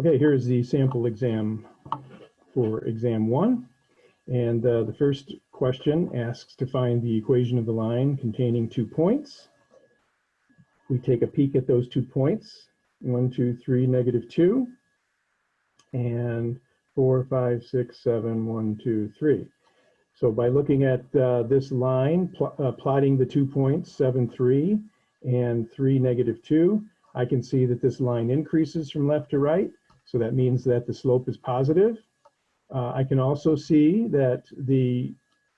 Okay, here's the sample exam for exam 1. And the first question asks to find the equation of the line containing 2 points. We take a peek at those 2 points, 1, 2, 3, -2, and 4, 5, 6, 7, 1, 2, 3. So by looking at this line, plotting the 2 points, 7, 3, and 3, -2, I can see that this line increases from left to right. So that means that the slope is positive. I can also see that the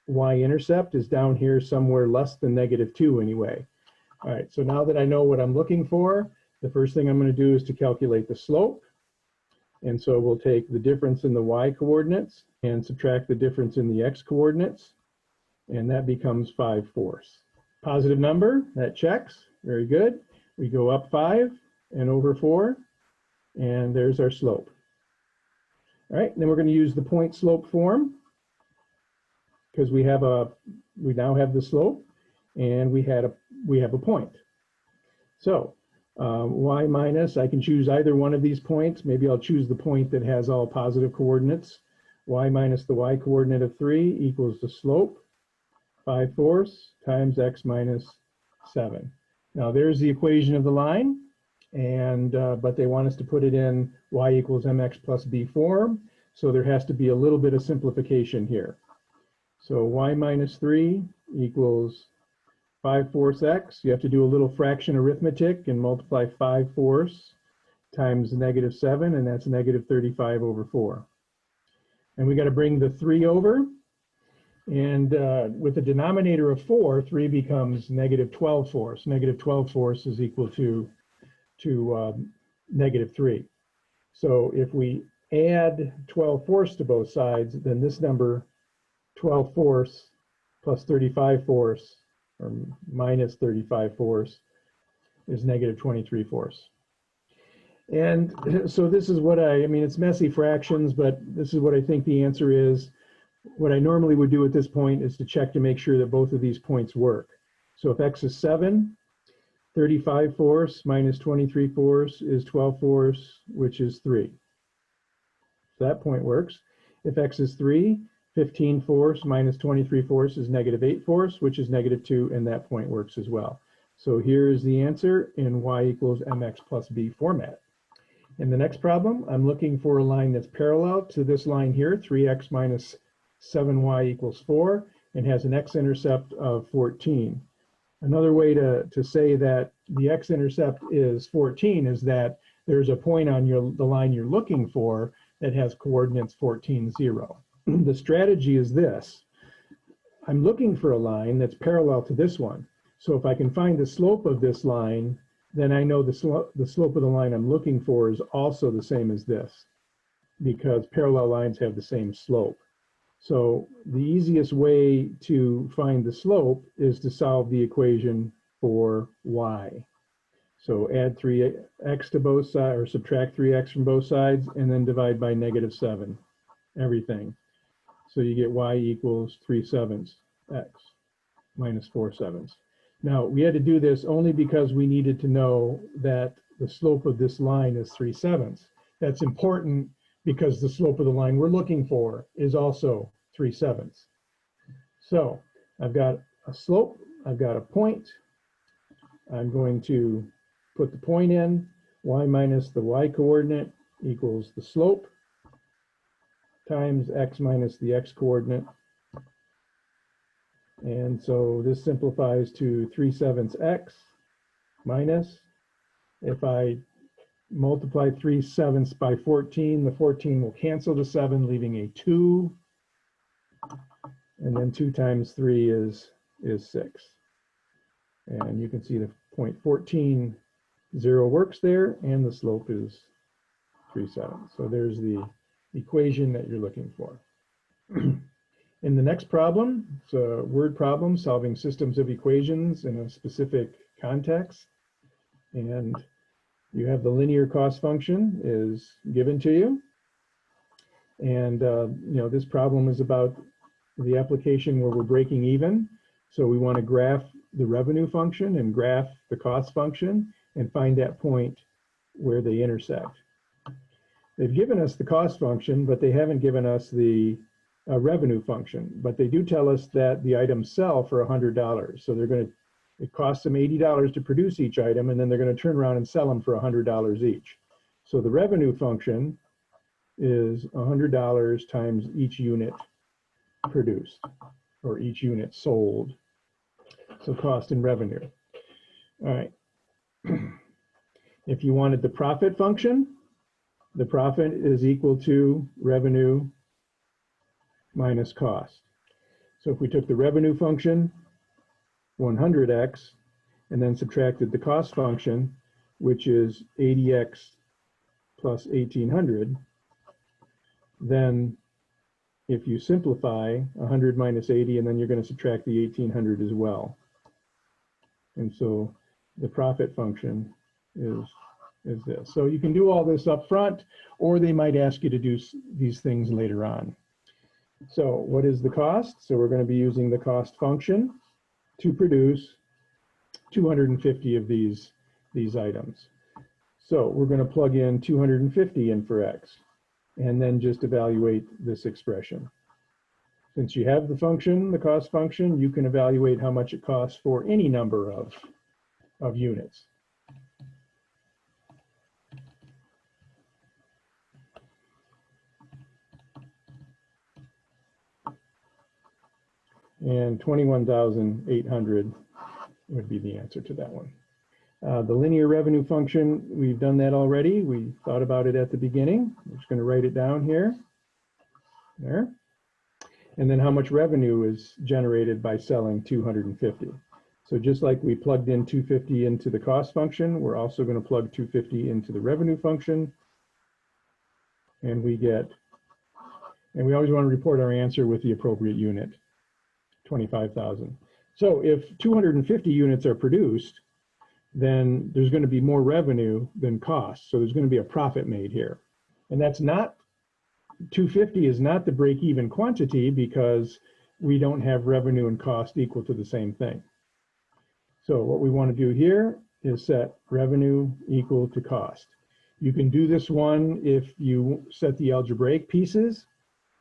y-intercept is down here somewhere less than -2 anyway. All right, so now that I know what I'm looking for, the first thing I'm going to do is to calculate the slope. And so we'll take the difference in the y-coordinates and subtract the difference in the x-coordinates, and that becomes 5/4. Positive number, that checks, very good. We go up 5 and over 4, and there's our slope. All right, then we're going to use the point slope form because we now have the slope and we have a point. So y minus, I can choose either one of these points. Maybe I'll choose the point that has all positive coordinates. Y minus the y coordinate of 3 equals the slope, 5/4 times x minus 7. Now there's the equation of the line. And but they want us to put it in y equals mx plus b form, so there has to be a little bit of simplification here. So y minus 3 equals 5/4 x. You have to do a little fraction arithmetic and multiply 5/4 times -7, and that's -35/4. And we got to bring the 3 over, and with the denominator of 4, 3 becomes -12/4. -12/4 is equal to -3. So if we add 12/4 to both sides, then this number 12/4 plus 35/4 or minus 35/4 is -23/4. And so this is what I mean, it's messy fractions, but this is what I think the answer is. What I normally would do at this point is to check to make sure that both of these points work. So if x is 7, 35/4 minus 23/4 is 12/4, which is 3. So that point works. If x is 3, 15/4 minus 23/4 is -8/4, which is -2, and that point works as well. So here is the answer in y equals mx plus b format. In the next problem, I'm looking for a line that's parallel to this line here, 3x minus 7y equals 4, and has an x-intercept of 14. Another way to say that the x-intercept is 14 is that there's a point on the line you're looking for that has coordinates 14, 0. The strategy is this. I'm looking for a line that's parallel to this one. So if I can find the slope of this line, then I know the slope of the line I'm looking for is also the same as this, because parallel lines have the same slope. So the easiest way to find the slope is to solve the equation for y. So add 3x to both sides, or subtract 3x from both sides, and then divide by -7, everything. So you get y equals 3/7 x minus 4/7. Now, we had to do this only because we needed to know that the slope of this line is 3/7. That's important because the slope of the line we're looking for is also 3/7. So I've got a slope, I've got a point. I'm going to put the point in, y minus the y coordinate equals the slope times x minus the x coordinate. And so this simplifies to 3/7 x minus, if I multiply 3/7 by 14, the 14 will cancel the 7, leaving a 2. And then 2 times 3 is 6. And you can see the point 14, 0 works there, and the slope is 3/7. So there's the equation that you're looking for. In the next problem, it's a word problem solving systems of equations in a specific context. And you have the linear cost function is given to you. And this problem is about the application where we're breaking even. So we want to graph the revenue function and graph the cost function and find that point where they intersect. They've given us the cost function, but they haven't given us the revenue function. But they do tell us that the items sell for $100. So it costs them $80 to produce each item, and then they're going to turn around and sell them for $100 each. So the revenue function is $100 times each unit produced, or each unit sold. So cost and revenue. All right. If you wanted the profit function, the profit is equal to revenue minus cost. So if we took the revenue function, 100x, and then subtracted the cost function, which is 80x plus 1800, then if you simplify 100 minus 80, and then you're going to subtract the 1800 as well. And so the profit function is this. So you can do all this up front, or they might ask you to do these things later on. So what is the cost? So we're going to be using the cost function to produce 250 of these items. So we're going to plug in 250 in for x, and then just evaluate this expression. Since you have the function, the cost function, you can evaluate how much it costs for any number of units. And 21,800 would be the answer to that one. The linear revenue function, we've done that already. We thought about it at the beginning. I'm just going to write it down here. There. And then how much revenue is generated by selling 250. So just like we plugged in 250 into the cost function, we're also going to plug 250 into the revenue function. And we always want to report our answer with the appropriate unit, 25,000. So if 250 units are produced, then there's going to be more revenue than cost. So there's going to be a profit made here. And that's not, 250 is not the break-even quantity because we don't have revenue and cost equal to the same thing. So what we want to do here is set revenue equal to cost. You can do this one if you set the algebraic pieces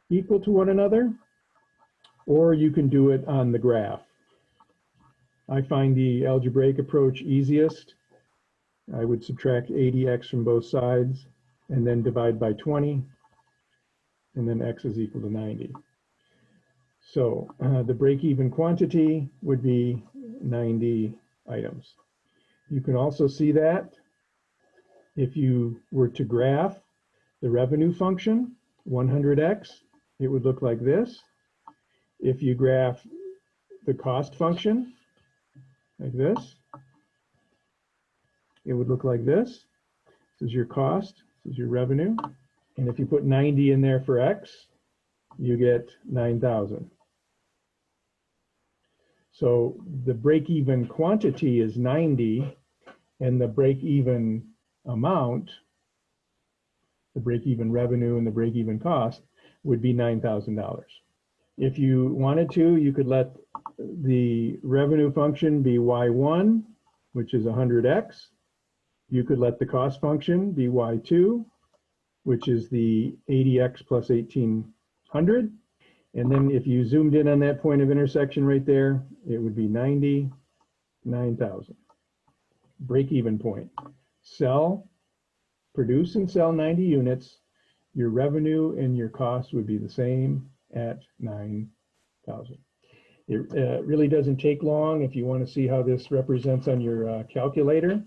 equal to one another, or you can do it on the graph. I find the algebraic approach easiest. I would subtract 80x from both sides and then divide by 20, and then x is equal to 90. So the break-even quantity would be 90 items. You can also see that if you were to graph the revenue function, 100x, it would look like this. If you graph the cost function, like this, it would look like this. This is your cost, this is your revenue. And if you put 90 in there for x, you get 9,000. So the break-even quantity is 90, and the break-even amount, the break-even revenue and the break-even cost would be $9,000. If you wanted to, you could let the revenue function be y1, which is 100x. You could let the cost function be y2, which is the 80x plus 1800. And then if you zoomed in on that point of intersection right there, it would be 90, 9,000. Break-even point. Produce and sell 90 units. Your revenue and your cost would be the same at 9,000. It really doesn't take long. If you want to see how this represents on your calculator,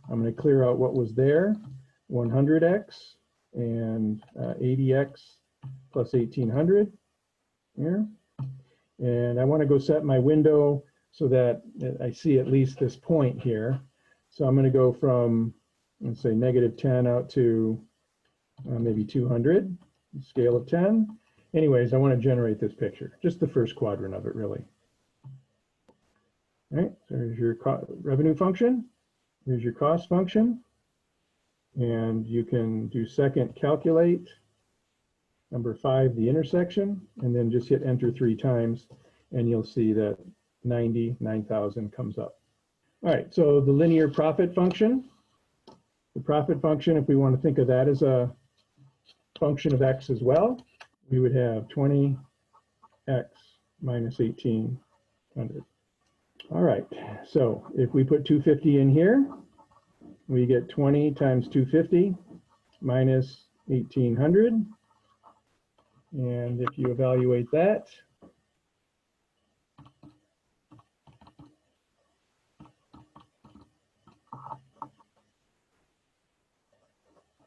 I'm going to clear out what was there, 100x and 80x plus 1800 here. And I want to go set my window so that I see at least this point here. So I'm going to go from, let's say, -10 out to maybe 200, scale of 10. Anyways, I want to generate this picture, just the first quadrant of it, really. All right, so here's your revenue function. Here's your cost function. And you can do second calculate, number 5, the intersection, and then just hit enter 3 times, and you'll see that 9,000 comes up. All right, so the linear profit function. The profit function, if we want to think of that as a function of x as well, we would have 20x minus 1800. All right, so if we put 250 in here, we get 20 times 250 minus 1800. And if you evaluate that,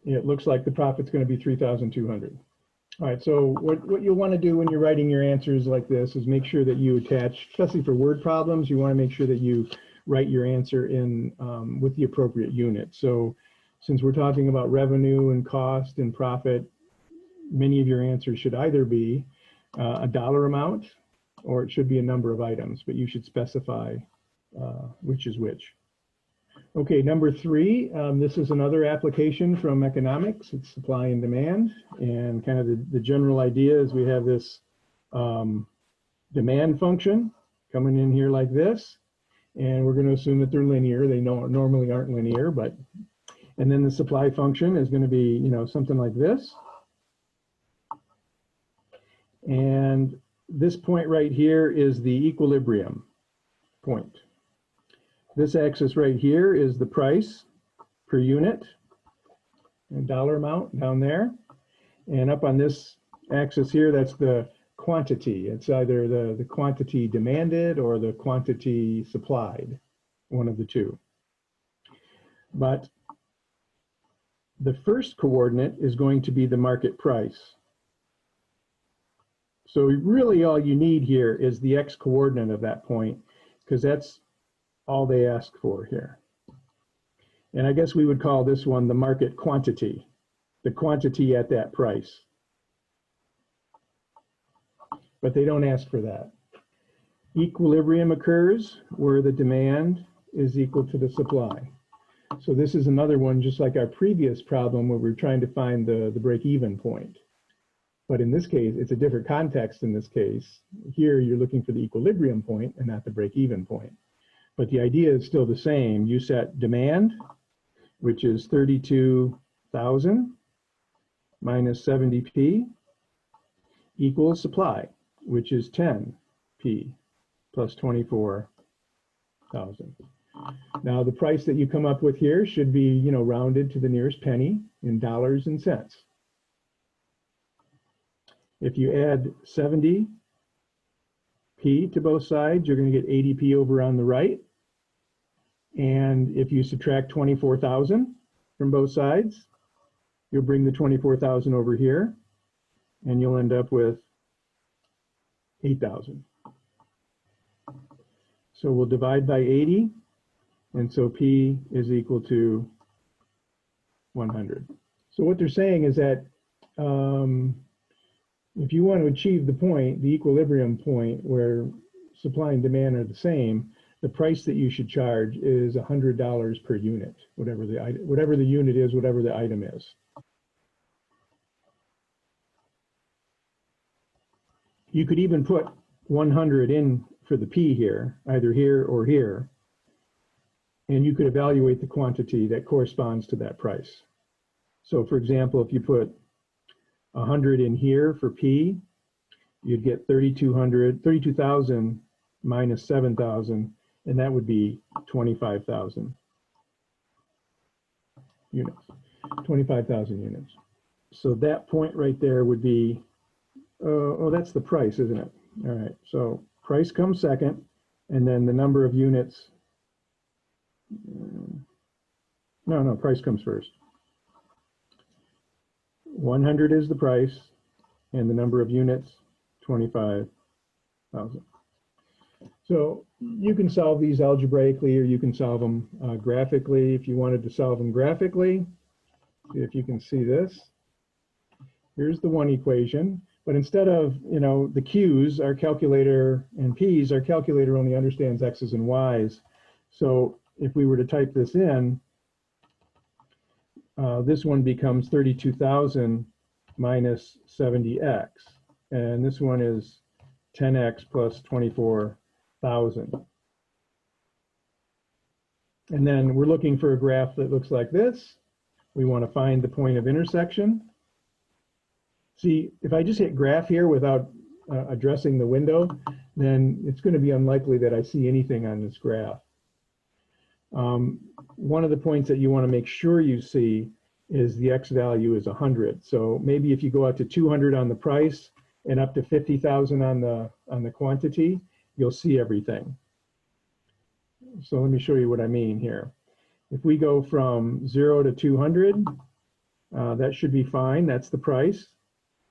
it looks like the profit's going to be 3,200. All right, so what you'll want to do when you're writing your answers like this is make sure that you attach, especially for word problems, you want to make sure that you write your answer in with the appropriate unit. So since we're talking about revenue and cost and profit, many of your answers should either be a dollar amount or it should be a number of items, but you should specify which is which. Okay, number 3, this is another application from economics. It's supply and demand, and kind of the general idea is we have this demand function coming in here like this, and we're going to assume that they're linear. They normally aren't linear, but, and then the supply function is going to be, you know, something like this. And this point right here is the equilibrium point. This axis right here is the price per unit, and dollar amount down there. And up on this axis here, that's the quantity. It's either the quantity demanded or the quantity supplied, one of the two. But the first coordinate is going to be the market price. So really all you need here is the x coordinate of that point, because that's all they ask for here. And I guess we would call this one the market quantity, the quantity at that price. But they don't ask for that. Equilibrium occurs where the demand is equal to the supply. So this is another one, just like our previous problem where we're trying to find the break-even point. But in this case, it's a different context in this case. Here, you're looking for the equilibrium point and not the break-even point. But the idea is still the same. You set demand, which is 32,000 minus 70p, equals supply, which is 10p plus 24,000. Now, the price that you come up with here should be, you know, rounded to the nearest penny in dollars and cents. If you add 70p to both sides, you're going to get 80p over on the right. And if you subtract 24,000 from both sides, you'll bring the 24,000 over here, and you'll end up with 8,000. So we'll divide by 80, and so P is equal to 100. So what they're saying is that if you want to achieve the point, the equilibrium point where supply and demand are the same, the price that you should charge is $100 per unit, whatever the unit is, whatever the item is. You could even put 100 in for the P here, either here or here, and you could evaluate the quantity that corresponds to that price. So for example, if you put 100 in here for P, you'd get 32,000 minus 7,000, and that would be 25,000 units, 25,000 units. So that point right there would be, oh, that's the price, isn't it? All right, so price comes second, and then the number of units, no, price comes first. 100 is the price, and the number of units, 25,000. So you can solve these algebraically, or you can solve them graphically. If you wanted to solve them graphically, see if you can see this. Here's the one equation, but instead of, you know, the Q's, our calculator, and P's, our calculator only understands X's and Y's. So if we were to type this in, this one becomes 32,000 minus 70x, and this one is 10x plus 24,000. And then we're looking for a graph that looks like this. We want to find the point of intersection. See, if I just hit graph here without addressing the window, then it's going to be unlikely that I see anything on this graph. One of the points that you want to make sure you see is the X value is 100. So maybe if you go out to 200 on the price and up to 50,000 on the quantity, you'll see everything. So let me show you what I mean here. If we go from 0 to 200, that should be fine. That's the price.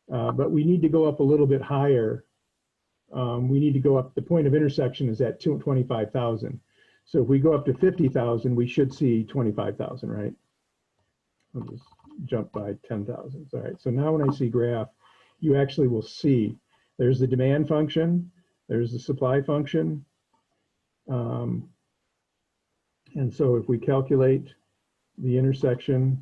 But we need to go up a little bit higher. We need to go up, the point of intersection is at 25,000. So if we go up to 50,000, we should see 25,000, right? I'll just jump by 10,000. All right, so now when I see graph, you actually will see there's the demand function, there's the supply function. And so if we calculate the intersection,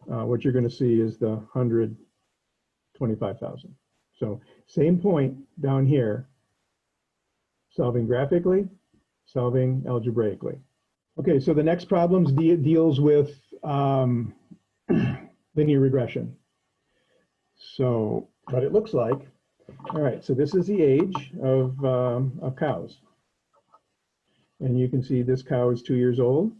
what you're going to see is the 125,000. So same point down here, solving graphically, solving algebraically. Okay, so the next problem deals with linear regression. So what it looks like, all right, so this is the age of cows. And you can see this cow is 2 years old,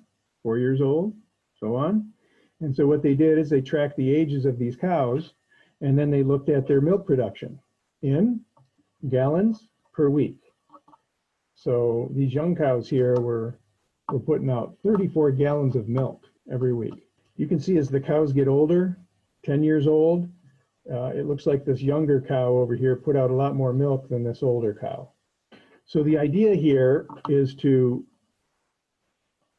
4 years old, so on. And so what they did is they tracked the ages of these cows, and then they looked at their milk production in gallons per week. So these young cows here were putting out 34 gallons of milk every week. You can see as the cows get older, 10 years old, it looks like this younger cow over here put out a lot more milk than this older cow. So the idea here is to,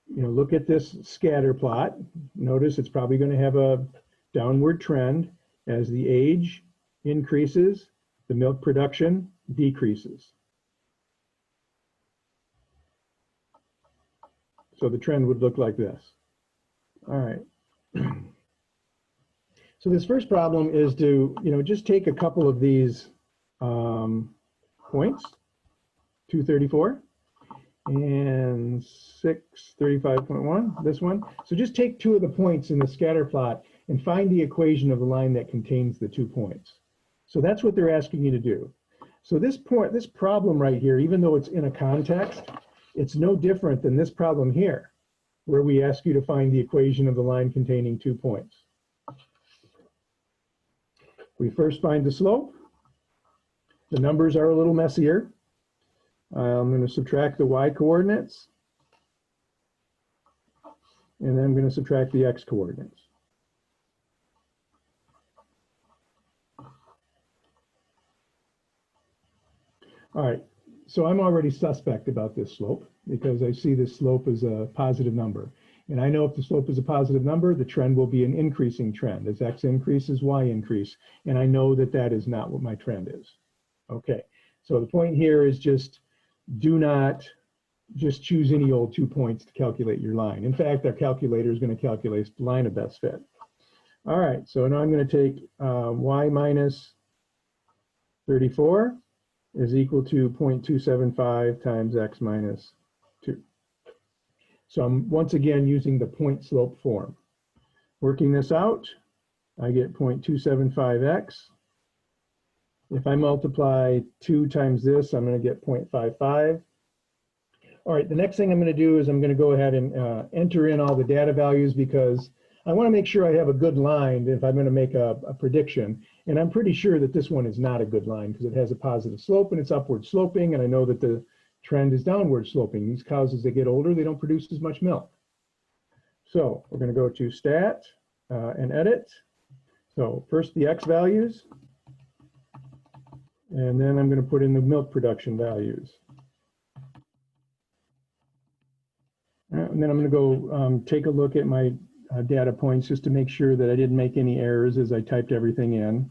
look at this scatter plot. Notice it's probably going to have a downward trend as the age increases, the milk production decreases. So the trend would look like this. All right. So this first problem is to, just take a couple of these points, 234 and 635.1, this one. So just take two of the points in the scatter plot and find the equation of the line that contains the 2 points. So that's what they're asking you to do. So this problem right here, even though it's in a context, it's no different than this problem here, where we ask you to find the equation of the line containing 2 points. We first find the slope. The numbers are a little messier. I'm going to subtract the y coordinates, and then I'm going to subtract the x coordinates. All right, so I'm already suspect about this slope because I see this slope as a positive number. And I know if the slope is a positive number, the trend will be an increasing trend. As x increases, y increase. And I know that that is not what my trend is. Okay, so the point here is just do not just choose any old 2 points to calculate your line. In fact, our calculator is going to calculate the line of best fit. All right, so now I'm going to take y minus 34 is equal to 0.275 times x minus 2. So I'm once again using the point slope form. Working this out, I get 0.275x. If I multiply 2 times this, I'm going to get 0.55. All right, the next thing I'm going to do is I'm going to go ahead and enter in all the data values because I want to make sure I have a good line if I'm going to make a prediction. And I'm pretty sure that this one is not a good line because it has a positive slope and it's upward sloping, and I know that the trend is downward sloping. These cows, as they get older, they don't produce as much milk. So we're going to go to Stat and Edit. So first the x values, and then I'm going to put in the milk production values. And then I'm going to go take a look at my data points just to make sure that I didn't make any errors as I typed everything in.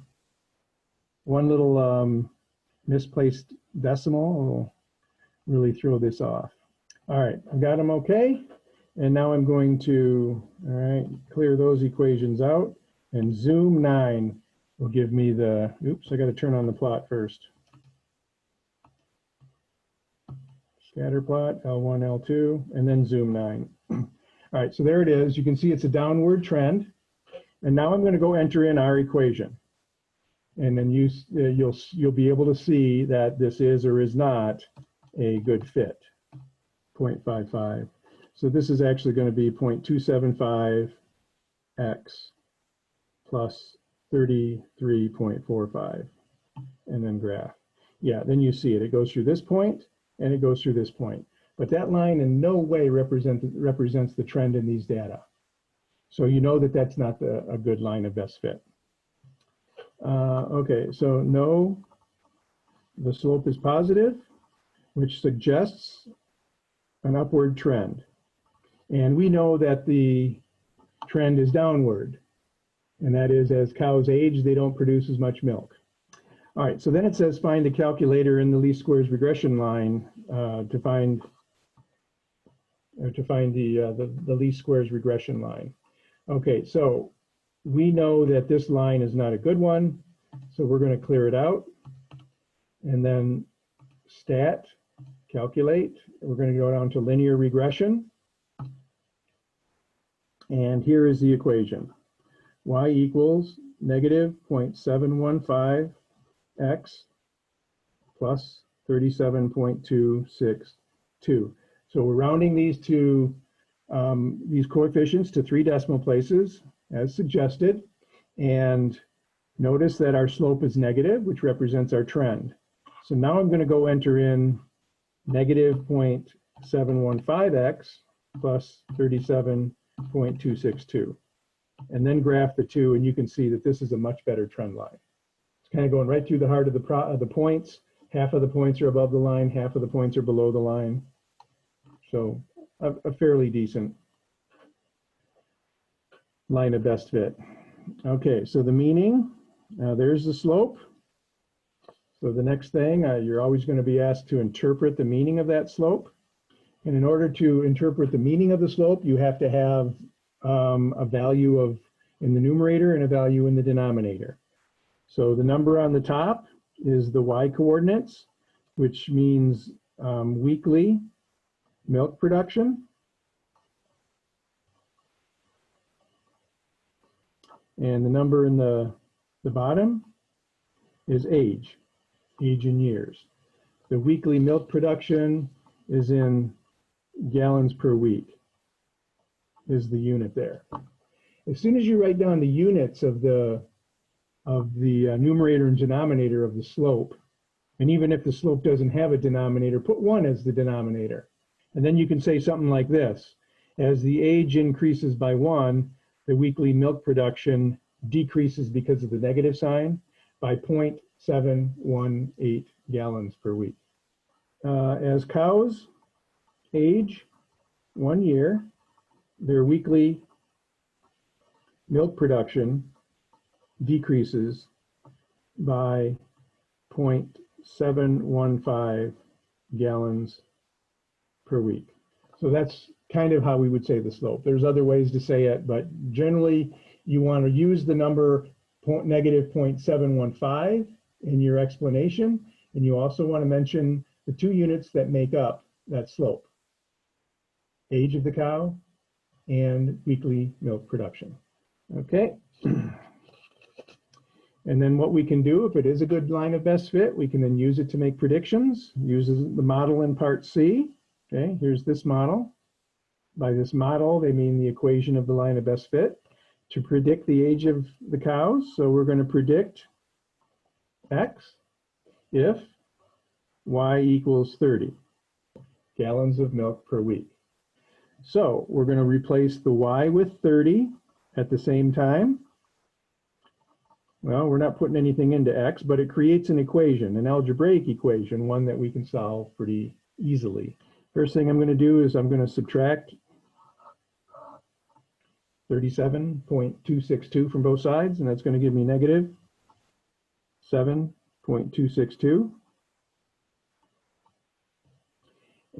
One little misplaced decimal will really throw this off. All right, I got them okay. And now I'm going to, clear those equations out, and zoom 9 will give me the, oops, I got to turn on the plot first. Scatter plot, L1, L2, and then zoom 9. All right, so there it is. You can see it's a downward trend. And now I'm going to go enter in our equation. And then you'll be able to see that this is or is not a good fit, 0.55. So this is actually going to be 0.275 x plus 33.45, and then graph. Yeah, then you see it. It goes through this point, and it goes through this point. But that line in no way represents the trend in these data. So you know that that's not a good line of best fit. Okay, so no, the slope is positive, which suggests an upward trend. And we know that the trend is downward. And that is, as cows age, they don't produce as much milk. All right, so then it says find the calculator in the least squares regression line to find the least squares regression line. Okay, so we know that this line is not a good one, so we're going to clear it out. And then stat, calculate. We're going to go down to linear regression. And here is the equation. Y equals negative 0.715 x plus 37.262. So we're rounding these coefficients to 3 decimal places, as suggested. And notice that our slope is negative, which represents our trend. So now I'm going to go enter in negative 0.715x plus 37.262. And then graph the two, and you can see that this is a much better trend line. It's kind of going right through the heart of the points. Half of the points are above the line, half of the points are below the line. So a fairly decent line of best fit. Okay, so the meaning, there's the slope. So the next thing, you're always going to be asked to interpret the meaning of that slope. And in order to interpret the meaning of the slope, you have to have a value in the numerator and a value in the denominator. So the number on the top is the y coordinates, which means weekly milk production. And the number in the bottom is age in years. The weekly milk production is in gallons per week, is the unit there. As soon as you write down the units of the numerator and denominator of the slope, and even if the slope doesn't have a denominator, put 1 as the denominator. And then you can say something like this: as the age increases by 1, the weekly milk production decreases because of the negative sign by 0.718 gallons per week. As cows age 1 year, their weekly milk production decreases by 0.715 gallons per week. So that's kind of how we would say the slope. There's other ways to say it, but generally you want to use the number negative 0.715 in your explanation, and you also want to mention the 2 units that make up that slope: age of the cow and weekly milk production. Okay. And then what we can do, if it is a good line of best fit, we can then use it to make predictions. Uses the model in part C. Okay, here's this model. By this model, they mean the equation of the line of best fit to predict the age of the cows. So we're going to predict X if Y equals 30 gallons of milk per week. So we're going to replace the Y with 30 at the same time. Well, we're not putting anything into X, but it creates an equation, an algebraic equation, one that we can solve pretty easily. First thing I'm going to do is I'm going to subtract 37.262 from both sides, and that's going to give me negative 7.262.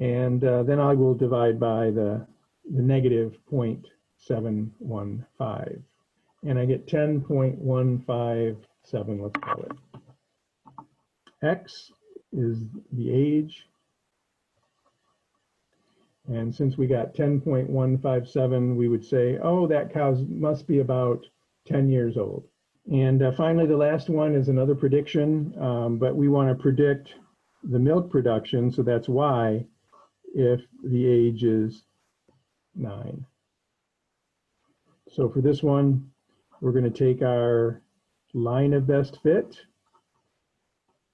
And then I will divide by the negative 0.715. And I get 10.157, let's call it. X is the age. And since we got 10.157, we would say, oh, that cow must be about 10 years old. And finally, the last one is another prediction, but we want to predict the milk production, so that's Y if the age is 9. So for this one, we're going to take our line of best fit,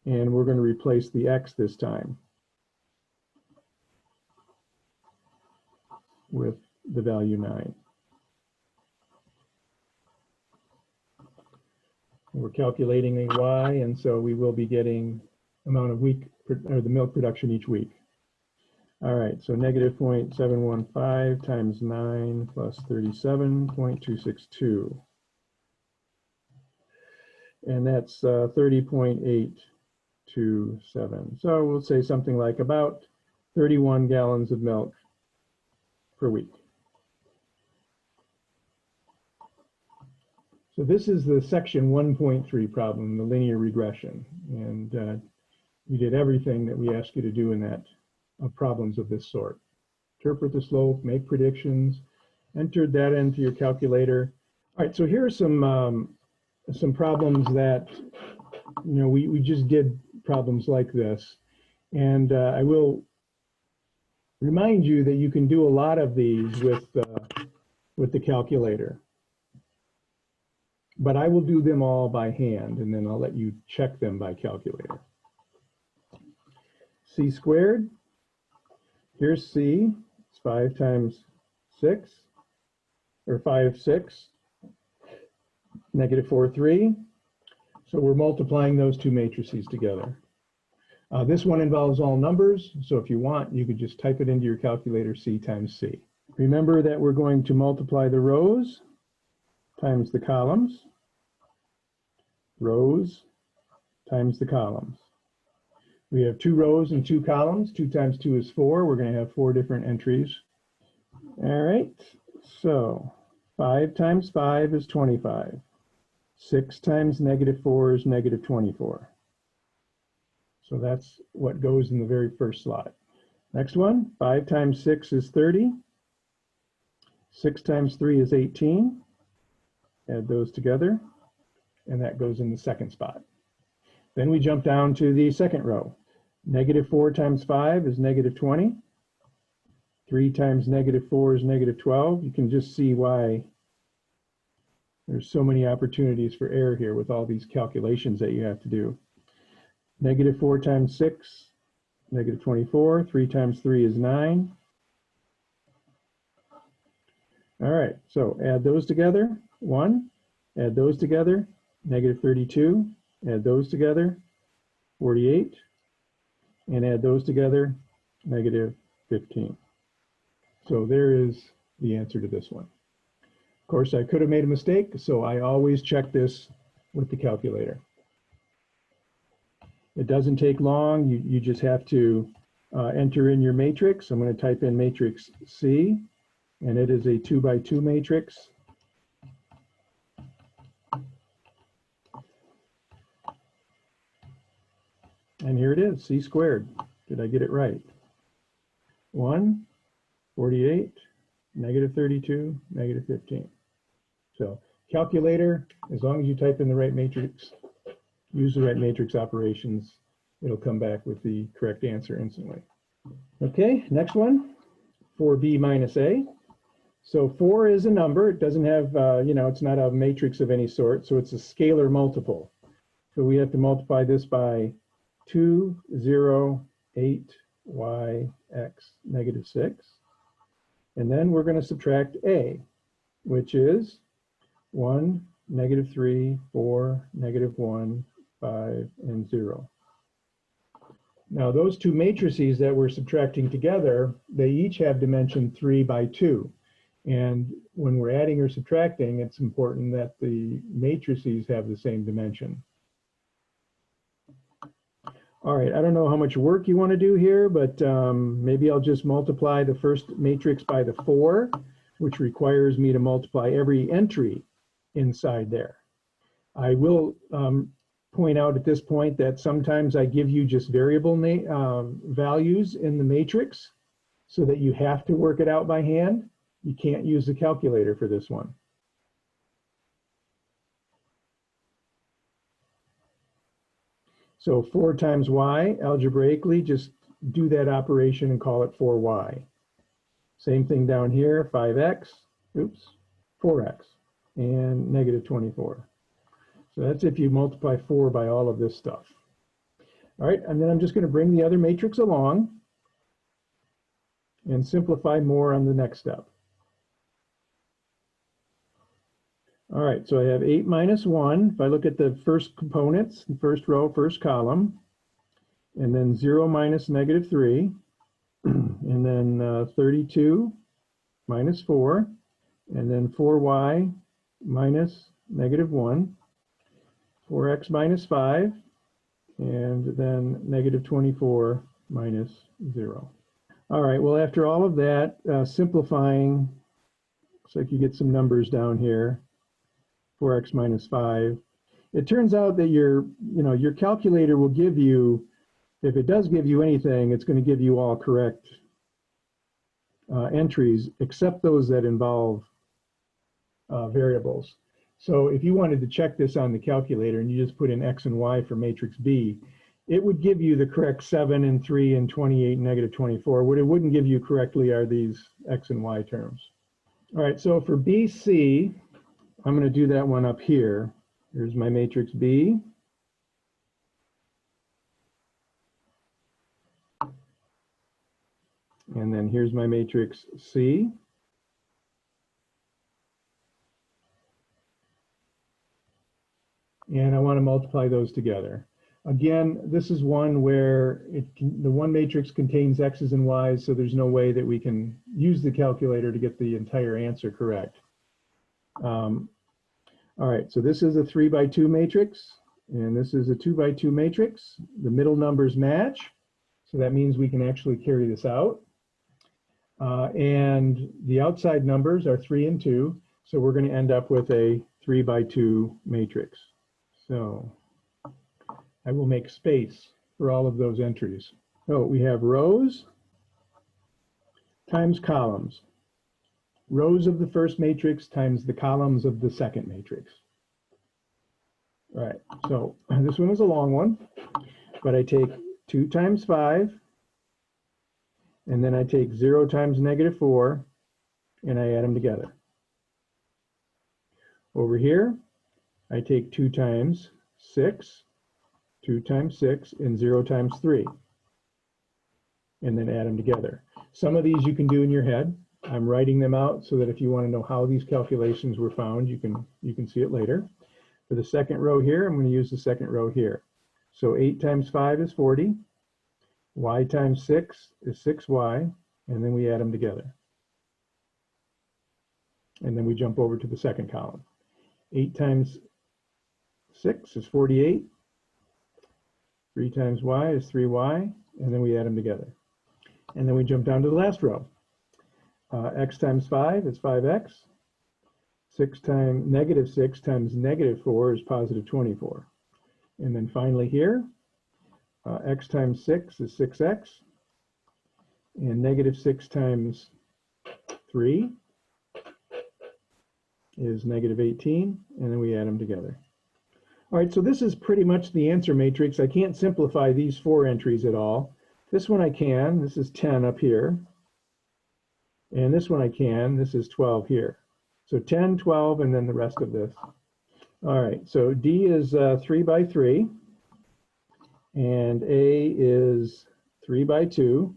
and we're going to replace the X this time with the value 9. We're calculating a Y, and so we will be getting amount of week, or the milk production each week. All right, so negative 0.715 times 9 plus 37.262. And that's 30.827. So we'll say something like about 31 gallons of milk per week. So this is the section 1.3 problem, the linear regression. And you did everything that we asked you to do in that problems of this sort. Interpret the slope, make predictions, enter data into your calculator. All right, so here are some problems that, we just did problems like this. And I will remind you that you can do a lot of these with the calculator. But I will do them all by hand, and then I'll let you check them by calculator. C squared, here's C, it's 5 times 6, or 5, 6, negative 4, 3. So we're multiplying those two matrices together. This one involves all numbers, so if you want, you could just type it into your calculator, C times C. Remember that we're going to multiply the rows times the columns, rows times the columns. We have 2 rows and 2 columns. 2 times 2 is 4. We're going to have 4 different entries. All right, so 5 times 5 is 25. 6 times negative 4 is negative 24. So that's what goes in the very first slot. Next one, 5 times 6 is 30. 6 times 3 is 18. Add those together, and that goes in the second spot. Then we jump down to the second row. Negative 4 times 5 is negative 20. 3 times negative 4 is negative 12. You can just see why there's so many opportunities for error here with all these calculations that you have to do. Negative 4 times 6, negative 24. 3 times 3 is 9. All right, so add those together, 1. Add those together, negative 32. Add those together, 48. And add those together, negative 15. So there is the answer to this one. Of course, I could have made a mistake, so I always check this with the calculator. It doesn't take long. You just have to enter in your matrix. I'm going to type in matrix C, and it is a 2 by 2 matrix. And here it is, C squared. Did I get it right? 1, 48, negative 32, negative 15. So calculator, as long as you type in the right matrix, use the right matrix operations, it'll come back with the correct answer instantly. Okay, next one, 4b minus a. So 4 is a number. It doesn't have, it's not a matrix of any sort, so it's a scalar multiple. So we have to multiply this by 2, 0, 8, y, x, negative 6. And then we're going to subtract a, which is 1, negative 3, 4, negative 1, 5, and 0. Now those two matrices that we're subtracting together, they each have dimension 3 by 2. And when we're adding or subtracting, it's important that the matrices have the same dimension. All right, I don't know how much work you want to do here, but maybe I'll just multiply the first matrix by the 4, which requires me to multiply every entry inside there. I will point out at this point that sometimes I give you just variable values in the matrix so that you have to work it out by hand. You can't use the calculator for this one. So 4 times y, algebraically, just do that operation and call it 4y. Same thing down here, 5x, oops, 4x, and negative 24. So that's if you multiply 4 by all of this stuff. All right, and then I'm just going to bring the other matrix along and simplify more on the next step. All right, so I have 8 minus 1. If I look at the first components, the first row, first column, and then 0 minus negative 3, and then 32 minus 4, and then 4y minus negative 1, 4x minus 5, and then negative 24 minus 0. All right, well, after all of that, simplifying, looks like you get some numbers down here, 4x minus 5. It turns out that your calculator will give you, if it does give you anything, it's going to give you all correct entries, except those that involve variables. So if you wanted to check this on the calculator and you just put in x and y for matrix B, it would give you the correct 7 and 3 and 28 and negative 24. What it wouldn't give you correctly are these x and y terms. All right, so for BC, I'm going to do that one up here. Here's my matrix B. And then here's my matrix C. And I want to multiply those together. Again, this is one where the one matrix contains x's and y's, so there's no way that we can use the calculator to get the entire answer correct. All right, so this is a 3 by 2 matrix, and this is a 2 by 2 matrix. The middle numbers match, so that means we can actually carry this out. And the outside numbers are 3 and 2, so we're going to end up with a 3 by 2 matrix. So I will make space for all of those entries. So we have rows times columns. Rows of the first matrix times the columns of the second matrix. All right, so this one is a long one, but I take 2 times 5, and then I take 0 times negative 4, and I add them together. Over here, I take 2 times 6, 2 times 6, and 0 times 3, and then add them together. Some of these you can do in your head. I'm writing them out so that if you want to know how these calculations were found, you can see it later. For the second row here, I'm going to use the second row here. So 8 times 5 is 40. Y times 6 is 6y, and then we add them together. And then we jump over to the second column. 8 times 6 is 48. 3 times y is 3y, and then we add them together. And then we jump down to the last row. X times 5 is 5x. Negative 6 times negative 4 is positive 24. And then finally here, x times 6 is 6x. And negative 6 times 3 is negative 18. And then we add them together. All right, so this is pretty much the answer matrix. I can't simplify these 4 entries at all. This one I can. This is 10 up here. And this one I can. This is 12 here. So 10, 12, and then the rest of this. All right, so D is 3 by 3. And A is 3 by 2.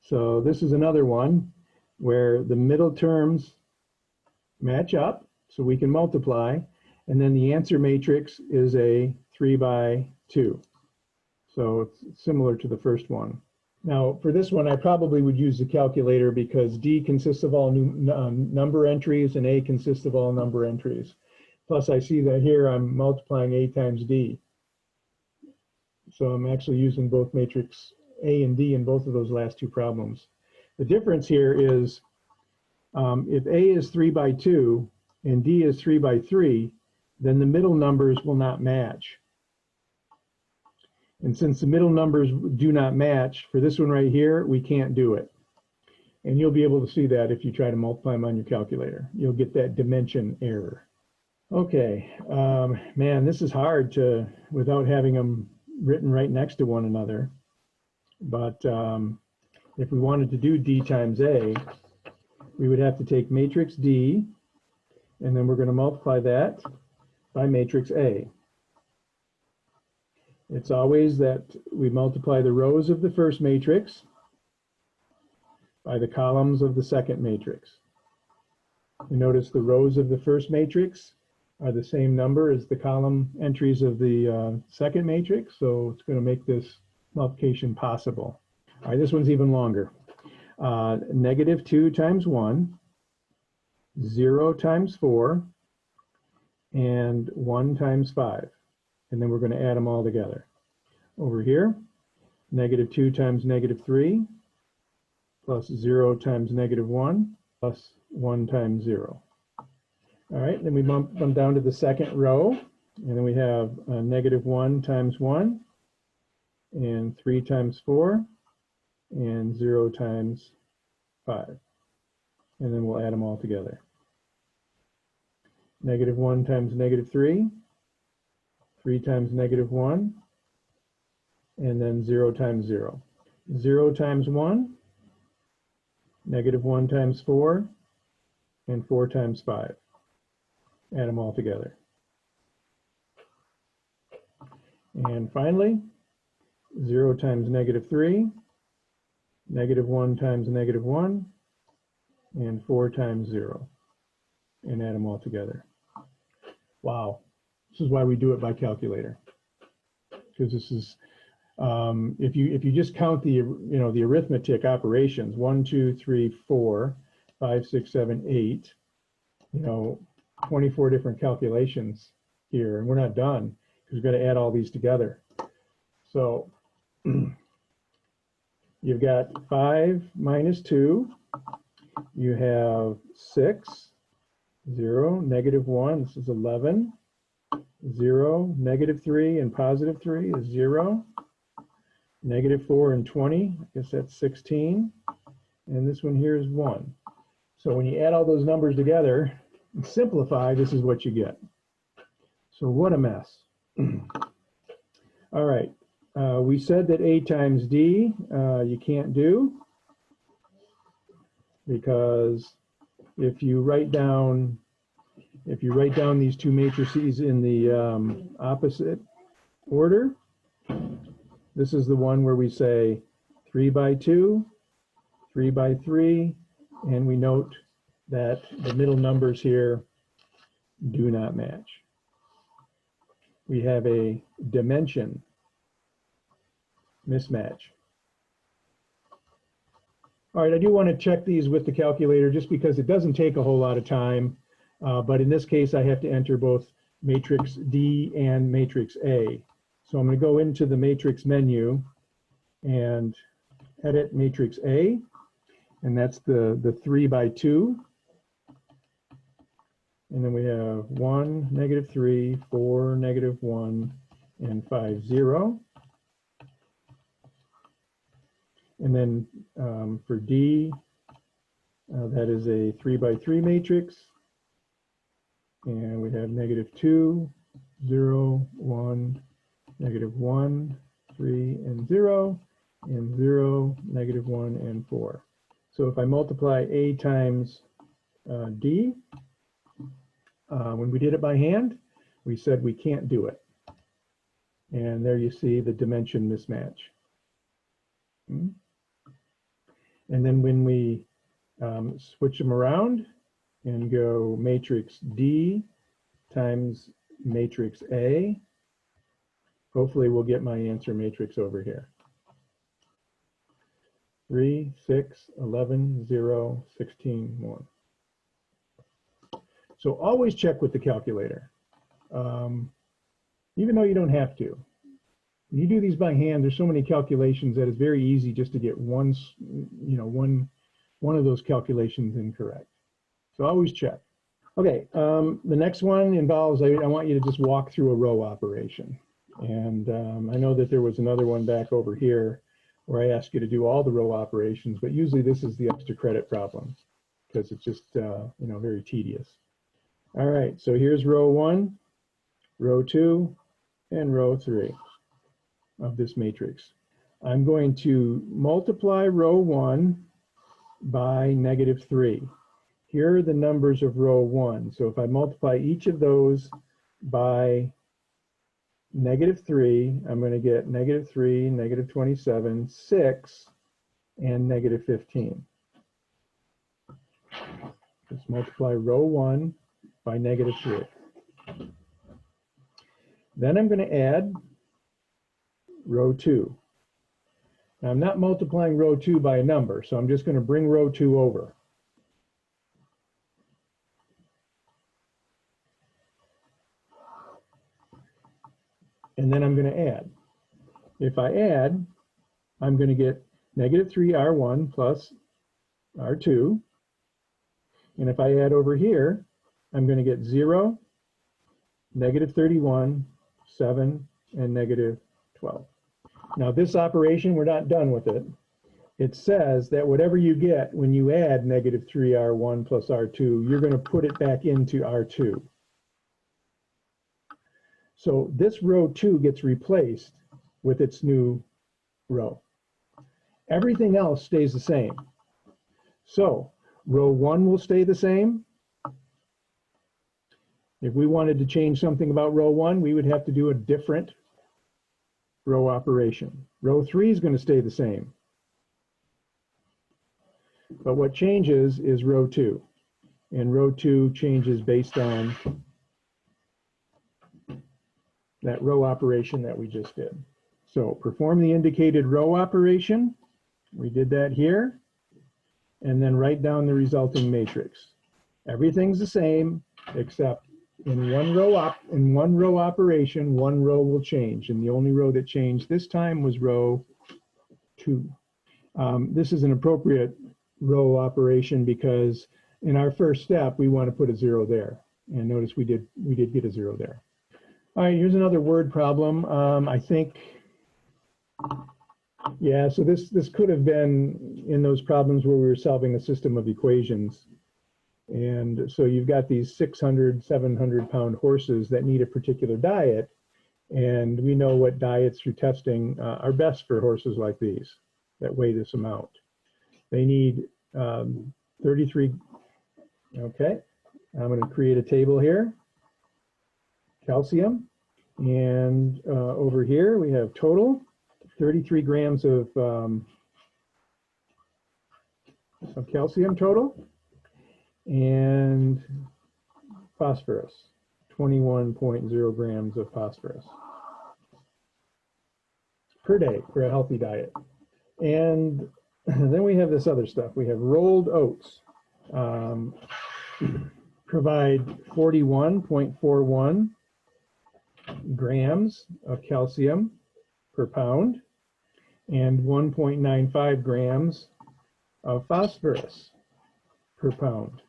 So this is another one where the middle terms match up, so we can multiply. And then the answer matrix is a 3 by 2. So it's similar to the first one. Now, for this one, I probably would use the calculator because D consists of all number entries and A consists of all number entries. Plus, I see that here I'm multiplying A times D. So I'm actually using both matrix A and D in both of those last 2 problems. The difference here is if A is 3 by 2 and D is 3 by 3, then the middle numbers will not match. And since the middle numbers do not match, for this one right here, we can't do it. And you'll be able to see that if you try to multiply them on your calculator. You'll get that dimension error. Okay, man, this is hard to without having them written right next to one another. But if we wanted to do D times A, we would have to take matrix D, and then we're going to multiply that by matrix A. It's always that we multiply the rows of the first matrix by the columns of the second matrix. You notice the rows of the first matrix are the same number as the column entries of the second matrix, so it's going to make this multiplication possible. All right, this one's even longer. -2 times 1, 0 times 4, and 1 times 5. And then we're going to add them all together. Over here, -2 times -3, plus 0 times -1, plus 1 times 0. All right, then we bump them down to the second row, and then we have -1 times 1, and 3 times 4, and 0 times 5. And then we'll add them all together. -1 times -3, 3 times -1, and then 0 times 0. 0 times 1, -1 times 4, and 4 times 5. Add them all together. And finally, 0 times -3, -1 times -1, and 4 times 0. And add them all together. Wow. This is why we do it by calculator. Because this is, if you just count the arithmetic operations, 1, 2, 3, 4, 5, 6, 7, 8, 24 different calculations here, and we're not done because we've got to add all these together. So you've got 5 minus 2, you have 6, 0, -1, this is 11, 0, -3 and +3 is 0, -4 and 20, I guess that's 16, and this one here is 1. So when you add all those numbers together and simplify, this is what you get. So what a mess. All right, we said that A times D you can't do, because if you write down these two matrices in the opposite order, this is the one where we say 3 by 2, 3 by 3, and we note that the middle numbers here do not match. We have a dimension mismatch. All right, I do want to check these with the calculator just because it doesn't take a whole lot of time, but in this case I have to enter both matrix D and matrix A. So I'm going to go into the matrix menu and edit matrix A, and that's the 3 by 2. And then we have 1, -3, 4, -1, and 5, 0. And then for D, that is a 3 by 3 matrix. And we have -2, 0, 1, -1, 3, and 0, and 0, -1, and 4. So if I multiply A times D, when we did it by hand, we said we can't do it. And there you see the dimension mismatch. And then when we switch them around and go matrix D times matrix A, hopefully we'll get my answer matrix over here. 3, 6, 11, 0, 16, 1. So always check with the calculator, even though you don't have to. When you do these by hand, there's so many calculations that it's very easy just to get one of those calculations incorrect. So always check. Okay, the next one involves, I want you to just walk through a row operation. And I know that there was another one back over here where I asked you to do all the row operations, but usually this is the extra credit problem because it's just very tedious. All right, so here's row 1, row 2, and row 3 of this matrix. I'm going to multiply row 1 by -3. Here are the numbers of row 1. So if I multiply each of those by -3, I'm going to get -3, -27, 6, and -15. Let's multiply row 1 by -3. Then I'm going to add row 2. Now I'm not multiplying row 2 by a number, so I'm just going to bring row 2 over. And then I'm going to add. If I add, I'm going to get -3R1 plus R2. And if I add over here, I'm going to get 0, -31, 7, and -12. Now this operation, we're not done with it. It says that whatever you get when you add -3R1 plus R2, you're going to put it back into R2. So this row 2 gets replaced with its new row. Everything else stays the same. So row 1 will stay the same. If we wanted to change something about row 1, we would have to do a different row operation. Row 3 is going to stay the same. But what changes is row 2. And row 2 changes based on that row operation that we just did. So perform the indicated row operation. We did that here. And then write down the resulting matrix. Everything's the same, except in one row operation, one row will change. And the only row that changed this time was row 2. This is an appropriate row operation because in our first step, we want to put a 0 there. And notice we did get a 0 there. All right, here's another word problem. I think, yeah, so this could have been in those problems where we were solving a system of equations. And so you've got these 600, 700-pound horses that need a particular diet. And we know what diets through testing are best for horses like these that weigh this amount. They need 33, okay. I'm going to create a table here. Calcium. And over here we have total 33 grams of calcium total, and phosphorus, 21.0 grams of phosphorus per day for a healthy diet. And then we have this other stuff. We have rolled oats, provide 41.41 grams of calcium per pound and 1.95 grams of phosphorus per pound.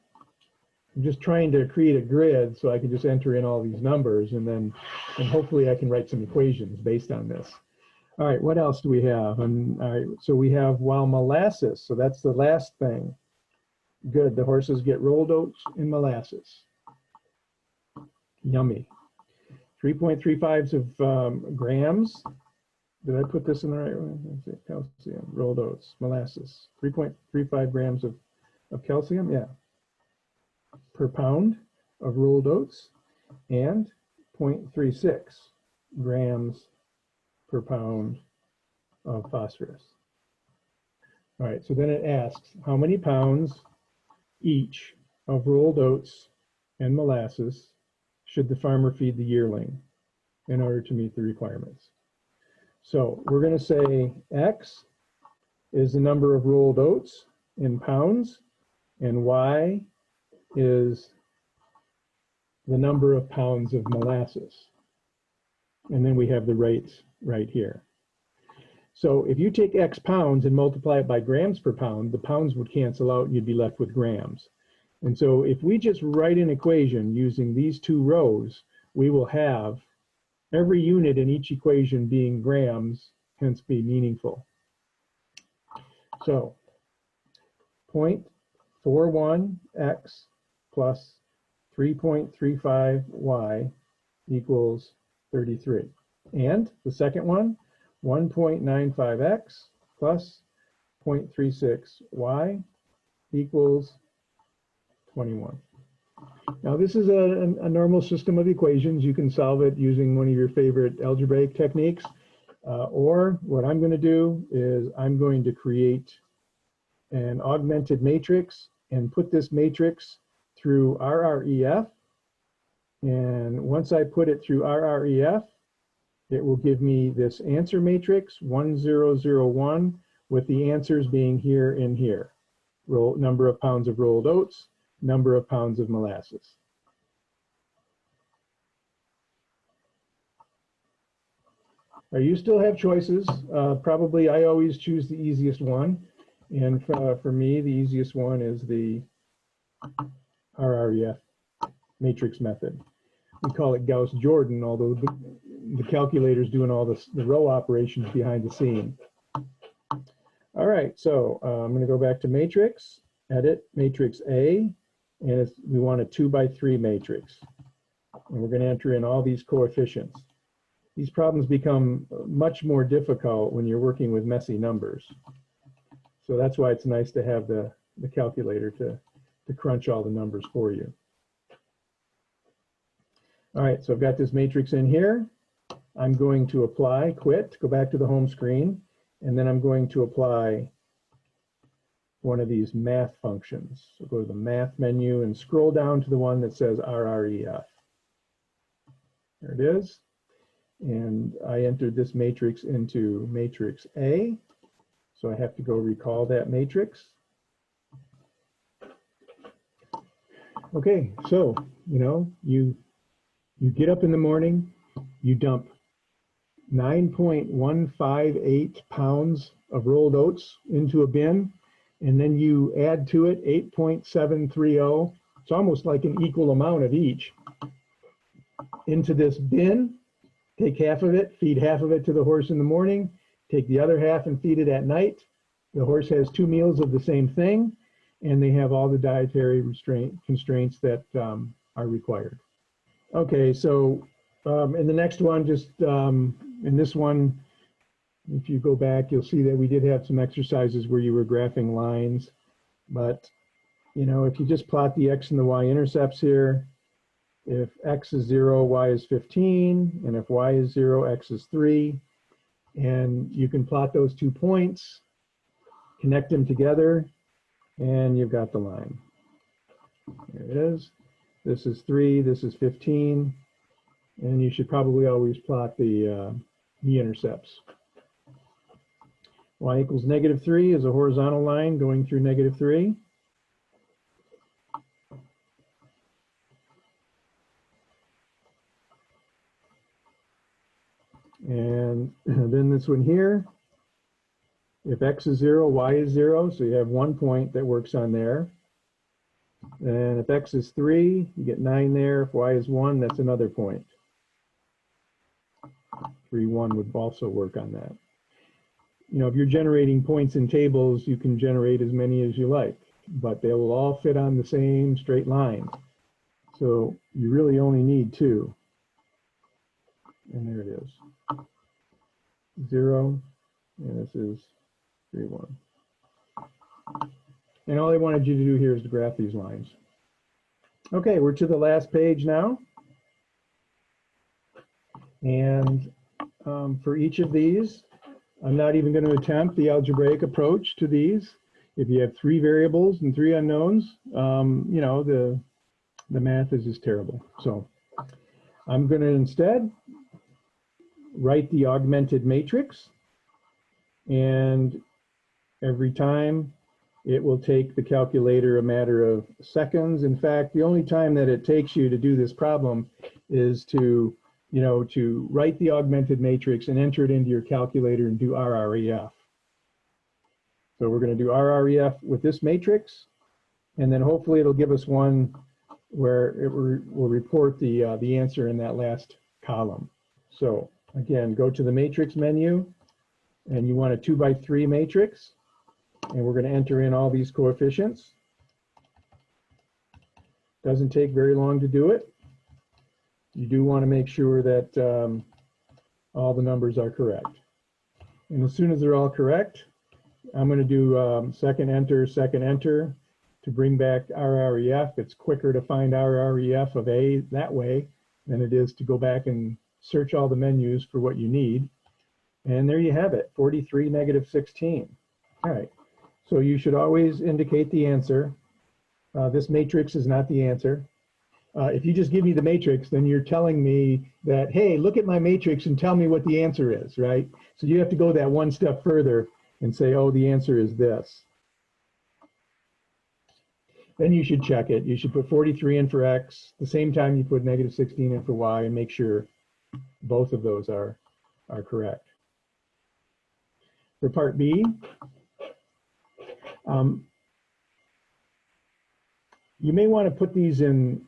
I'm just trying to create a grid so I can just enter in all these numbers and hopefully I can write some equations based on this. All right, what else do we have? All right, so we have molasses, so that's the last thing. Good, the horses get rolled oats and molasses. Yummy. 3.35 of grams. Did I put this in the right way? Calcium, rolled oats, molasses. 3.35 grams of calcium, yeah, per pound of rolled oats, and 0.36 grams per pound of phosphorus. All right, so then it asks how many pounds each of rolled oats and molasses should the farmer feed the yearling in order to meet the requirements. So we're going to say X is the number of rolled oats in pounds, and Y is the number of pounds of molasses. And then we have the rates right here. So if you take X pounds and multiply it by grams per pound, the pounds would cancel out and you'd be left with grams. And so if we just write an equation using these two rows, we will have every unit in each equation being grams, hence be meaningful. So 0.41x plus 3.35y equals 33. And the second one, 1.95x plus 0.36y equals 21. Now this is a normal system of equations. You can solve it using one of your favorite algebraic techniques. Or what I'm going to do is I'm going to create an augmented matrix and put this matrix through RREF. And once I put it through RREF, it will give me this answer matrix 1001 with the answers being here and here. Number of pounds of rolled oats, number of pounds of molasses. You still have choices. Probably I always choose the easiest one. And for me, the easiest one is the RREF matrix method. We call it Gauss-Jordan, although the calculator's doing all the row operations behind the scene. All right, so I'm going to go back to matrix, edit matrix A, and we want a 2x3 matrix. And we're going to enter in all these coefficients. These problems become much more difficult when you're working with messy numbers. So that's why it's nice to have the calculator to crunch all the numbers for you. All right, so I've got this matrix in here. I'm going to apply, quit, go back to the home screen, and then I'm going to apply one of these math functions. So go to the math menu and scroll down to the one that says RREF. There it is. And I entered this matrix into matrix A. So I have to go recall that matrix. Okay, so, you get up in the morning, you dump 9.158 pounds of rolled oats into a bin, and then you add to it 8.730. It's almost like an equal amount of each into this bin. Take half of it, feed half of it to the horse in the morning, take the other half and feed it at night. The horse has 2 meals of the same thing, and they have all the dietary constraints that are required. Okay, so in the next one, in this one, if you go back, you'll see that we did have some exercises where you were graphing lines. But, if you just plot the x and the y intercepts here, if x is 0, y is 15, and if y is 0, x is 3. And you can plot those 2 points, connect them together, and you've got the line. There it is. This is 3, this is 15, and you should probably always plot the intercepts. Y equals -3 is a horizontal line going through -3. And then this one here, if x is 0, y is 0, so you have 1 point that works on there. And if x is 3, you get 9 there. If y is 1, that's another point. 3, 1 would also work on that. If you're generating points in tables, you can generate as many as you like, but they will all fit on the same straight line. So you really only need 2. And there it is. 0, and this is 3, 1. And all I wanted you to do here is to graph these lines. Okay, we're to the last page now. And for each of these, I'm not even going to attempt the algebraic approach to these. If you have 3 variables and 3 unknowns, the math is just terrible. So I'm going to instead write the augmented matrix, and every time it will take the calculator a matter of seconds. In fact, the only time that it takes you to do this problem is to write the augmented matrix and enter it into your calculator and do RREF. So we're going to do RREF with this matrix, and then hopefully it'll give us one where it will report the answer in that last column. So again, go to the matrix menu, and you want a 2x3 matrix, and we're going to enter in all these coefficients. Doesn't take very long to do it. You do want to make sure that all the numbers are correct. And as soon as they're all correct, I'm going to do second enter to bring back RREF. It's quicker to find RREF of A that way than it is to go back and search all the menus for what you need. And there you have it, 43, negative 16. All right, so you should always indicate the answer. This matrix is not the answer. If you just give me the matrix, then you're telling me that, hey, look at my matrix and tell me what the answer is, right? So you have to go that one step further and say, oh, the answer is this. Then you should check it. You should put 43 in for X, the same time you put negative 16 in for Y, and make sure both of those are correct. For part B, you may want to put these in,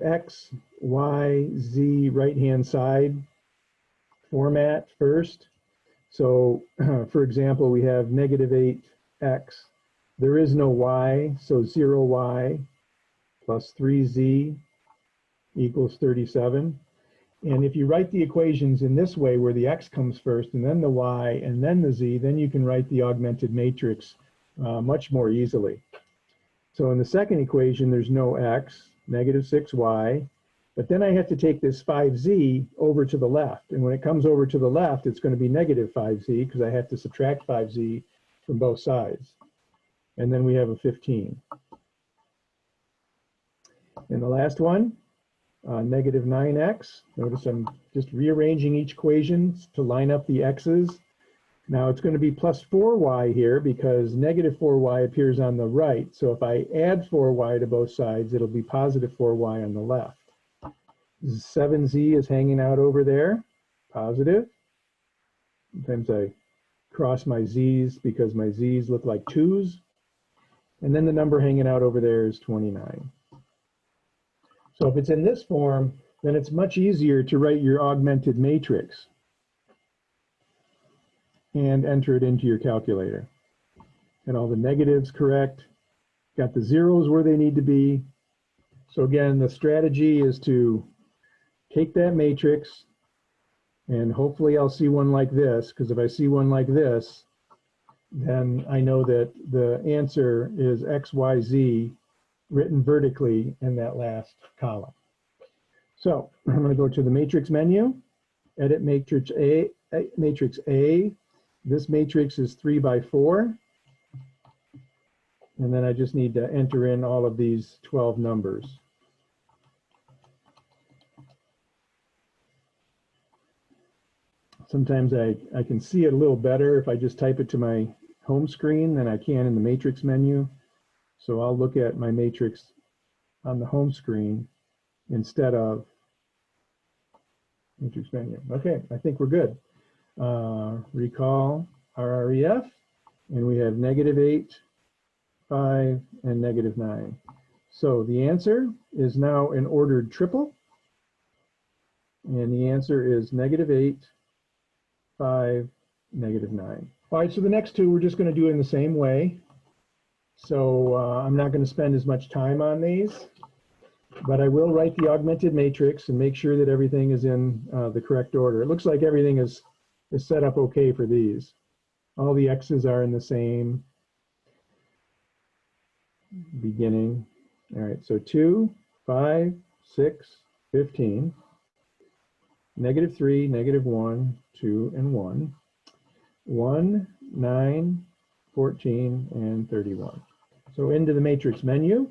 X, Y, Z, right-hand side format first. So, for example, we have negative 8X. There is no Y, so 0Y plus 3Z equals 37. And if you write the equations in this way, where the X comes first, and then the Y, and then the Z, then you can write the augmented matrix much more easily. So in the second equation, there's no X, negative 6Y, but then I have to take this 5Z over to the left. And when it comes over to the left, it's going to be negative 5Z because I have to subtract 5Z from both sides. And then we have a 15. And the last one, negative 9X. Notice I'm just rearranging each equation to line up the X's. Now it's going to be plus 4Y here because negative 4Y appears on the right. So if I add 4Y to both sides, it'll be positive 4Y on the left. 7Z is hanging out over there, positive. Sometimes I cross my Z's because my Z's look like 2's. And then the number hanging out over there is 29. So if it's in this form, then it's much easier to write your augmented matrix and enter it into your calculator. And all the negatives correct, got the zeros where they need to be. So again, the strategy is to take that matrix, and hopefully I'll see one like this, because if I see one like this, then I know that the answer is XYZ written vertically in that last column. So I'm going to go to the matrix menu, edit matrix A. This matrix is 3 by 4. And then I just need to enter in all of these 12 numbers. Sometimes I can see it a little better if I just type it to my home screen than I can in the matrix menu. So I'll look at my matrix on the home screen instead of matrix menu. Okay, I think we're good. Recall RREF, and we have negative 8, 5, and negative 9. So the answer is now an ordered triple, and the answer is negative 8, 5, negative 9. All right, so the next two we're just going to do in the same way. So I'm not going to spend as much time on these, but I will write the augmented matrix and make sure that everything is in the correct order. It looks like everything is set up okay for these. All the X's are in the same beginning. All right, so 2, 5, 6, 15, negative 3, negative 1, 2, and 1, 1, 9, 14, and 31. So into the matrix menu,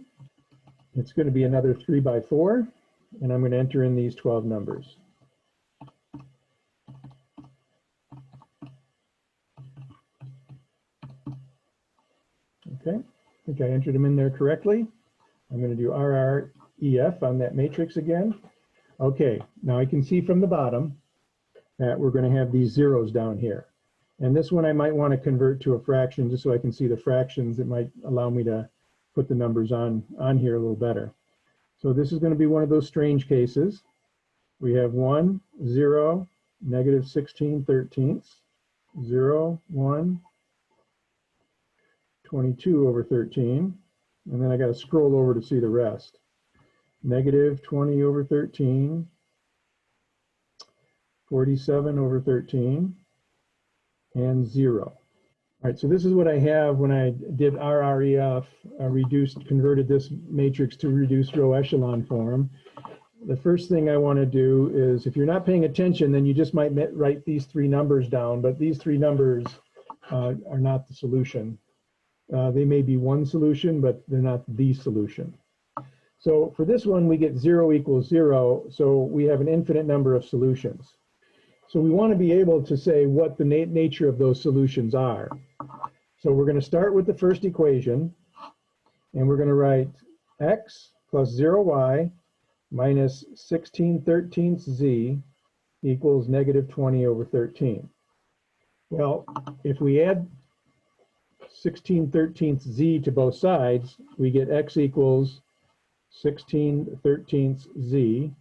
it's going to be another 3 by 4, and I'm going to enter in these 12 numbers. Okay, I think I entered them in there correctly. I'm going to do RREF on that matrix again. Okay, now I can see from the bottom that we're going to have these zeros down here. And this one I might want to convert to a fraction just so I can see the fractions. It might allow me to put the numbers on here a little better. So this is going to be one of those strange cases. We have 1, 0, negative 16 thirteenths, 0, 1, 22 over 13, And then I got to scroll over to see the rest. Negative 20 over 13, 47 over 13, and 0. All right, so this is what I have when I did RREF, converted this matrix to reduced row echelon form. The first thing I want to do is, if you're not paying attention, then you just might write these three numbers down, but these three numbers are not the solution. They may be one solution, but they're not the solution. So for this one, we get 0 equals 0, so we have an infinite number of solutions. So we want to be able to say what the nature of those solutions are. So we're going to start with the first equation, and we're going to write x plus 0y minus 16/13 z equals negative 20 over 13. Well, if we add 16/13 z to both sides, we get x equals 16/13 z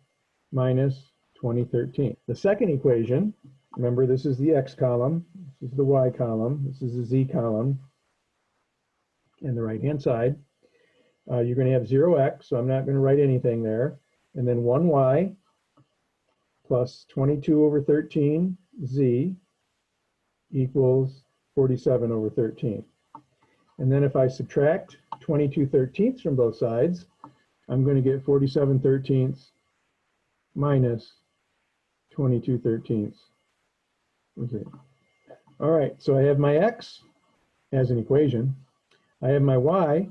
minus 20/13. The second equation, remember this is the x column, this is the y column, this is the z column, and the right-hand side. You're going to have 0x, so I'm not going to write anything there. And then 1y plus 22 over 13 z equals 47 over 13. And then if I subtract 22/13 from both sides, I'm going to get 47/13 minus 22/13. All right, so I have my x as an equation. I have my y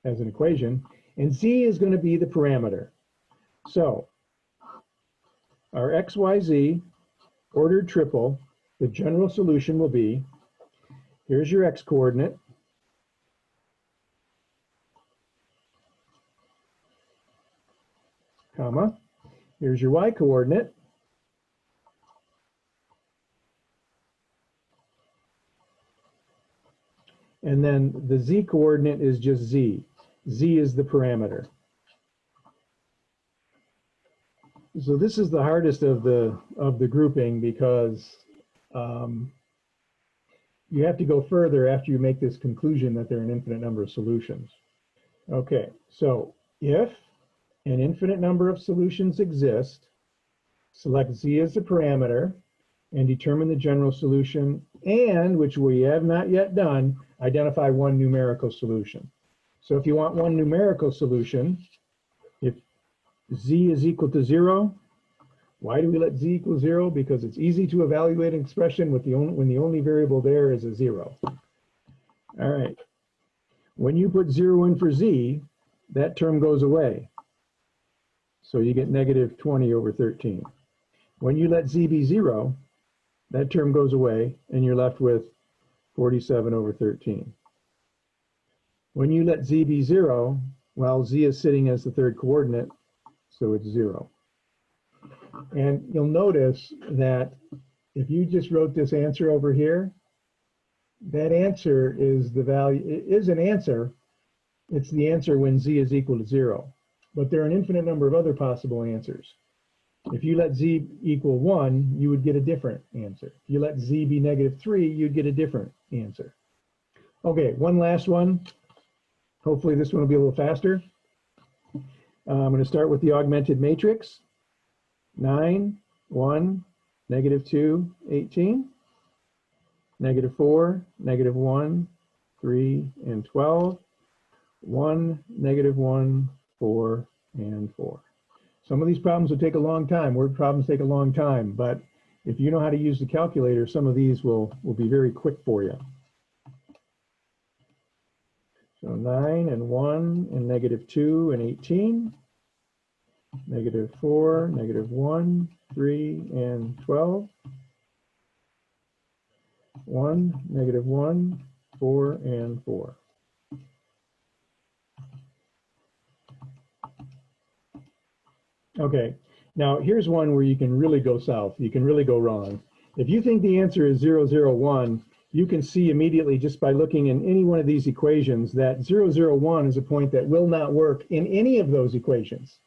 as an equation, and z is going to be the parameter. So our x, y, z ordered triple, the general solution will be, here's your x coordinate, comma, here's your y coordinate, and then the z coordinate is just z. Z is the parameter. So this is the hardest of the grouping, because you have to go further after you make this conclusion that there are an infinite number of solutions. Okay, so if an infinite number of solutions exist, select z as the parameter and determine the general solution, and, which we have not yet done, identify one numerical solution. So if you want one numerical solution, if z is equal to 0, why do we let z equal 0? Because it's easy to evaluate an expression with when the only variable there is a 0. All right. When you put 0 in for z, that term goes away. So you get negative 20 over 13. When you let z be 0, that term goes away, and you're left with 47 over 13. When you let z be 0, well, z is sitting as the third coordinate, so it's 0. And you'll notice that if you just wrote this answer over here, that answer is the value, it is an answer. It's the answer when z is equal to 0. But there are an infinite number of other possible answers. If you let z equal 1, you would get a different answer. If you let z be negative 3, you'd get a different answer. Okay, one last one. Hopefully this one will be a little faster. I'm going to start with the augmented matrix. 9, 1, negative 2, 18. Negative 4, negative 1, 3, and 12. 1, negative 1, 4, and 4. Some of these problems will take a long time. Word problems take a long time, but if you know how to use the calculator, some of these will be very quick for you. So 9 and 1 and negative 2 and 18. Negative 4, negative 1, 3, and 12. 1, negative 1, 4, and 4. Okay, now here's one where you can really go south. You can really go wrong. If you think the answer is 0, 0, 1, you can see immediately just by looking in any one of these equations that 0, 0, 1 is a point that will not work in any of those equations.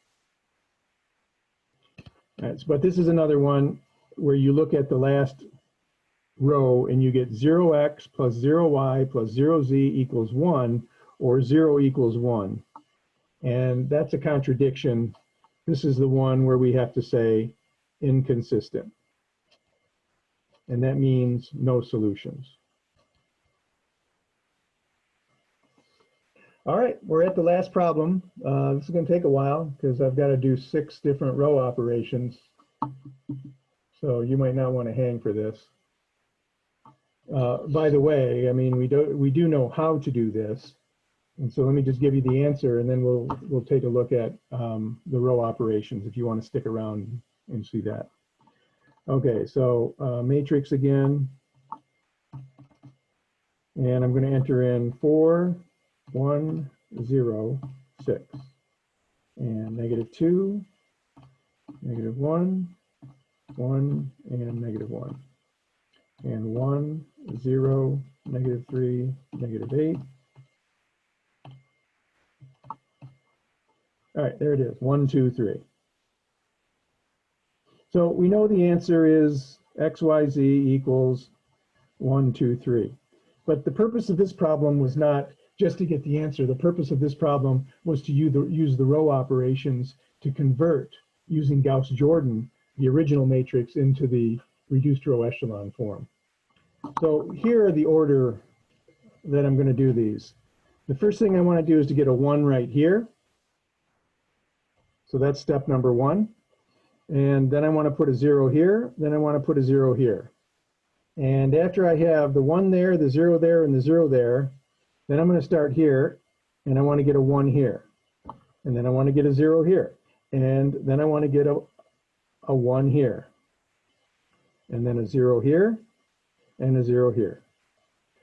Right, but this is another one where you look at the last row and you get 0x plus 0y plus 0z equals 1, or 0 equals 1. And that's a contradiction. This is the one where we have to say inconsistent. And that means no solutions. All right, we're at the last problem. This is going to take a while because I've got to do 6 different row operations. So you might not want to hang for this. By the way, I mean, we do know how to do this. And so let me just give you the answer, and then we'll take a look at the row operations if you want to stick around and see that. Okay, so matrix again. And I'm going to enter in 4, 1, 0, 6. And -2, -1, 1, and -1. And 1, 0, -3, -8. All right, there it is, 1, 2, 3. So we know the answer is XYZ equals 1, 2, 3. But the purpose of this problem was not just to get the answer. The purpose of this problem was to use the row operations to convert, using Gauss-Jordan, the original matrix into the reduced row echelon form. So here are the order that I'm going to do these. The first thing I want to do is to get a 1 right here. So that's step number 1. And then I want to put a 0 here. Then I want to put a 0 here. And after I have the 1 there, the 0 there, and the 0 there, then I'm going to start here, and I want to get a 1 here. And then I want to get a 0 here. And then I want to get a 1 here. And then a 0 here, and a 0 here.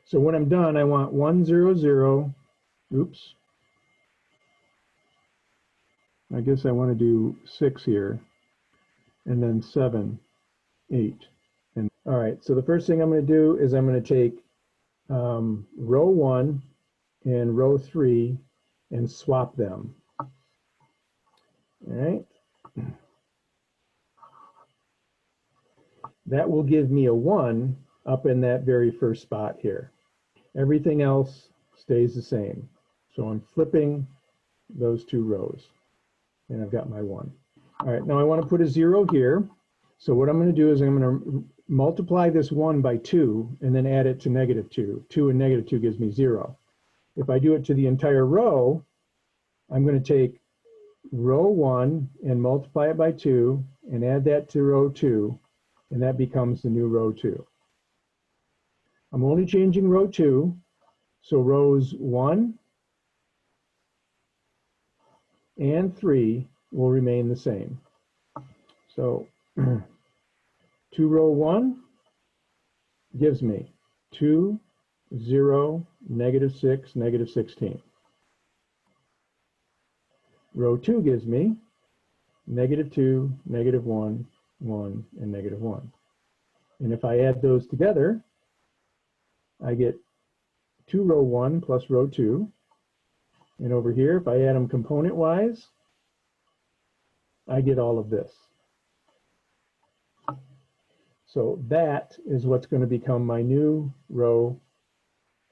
So when I'm done, I want 1, 0, 0. Oops. I guess I want to do 6 here, and then 7, 8. And all right, so the first thing I'm going to do is I'm going to take row 1 and row 3 and swap them. All right. That will give me a 1 up in that very first spot here. Everything else stays the same. So I'm flipping those 2 rows, and I've got my 1. All right, now I want to put a 0 here. So what I'm going to do is I'm going to multiply this 1 by 2 and then add it to -2. 2 and -2 gives me 0. If I do it to the entire row, I'm going to take row 1 and multiply it by 2 and add that to row 2, and that becomes the new row 2. I'm only changing row 2, so rows 1 and 3 will remain the same. So 2 row 1 gives me 2, 0, -6, -16. Row 2 gives me -2, -1, 1, and -1. And if I add those together, I get 2 row 1 plus row 2. And over here, if I add them component-wise, I get all of this. So that is what's going to become my new row.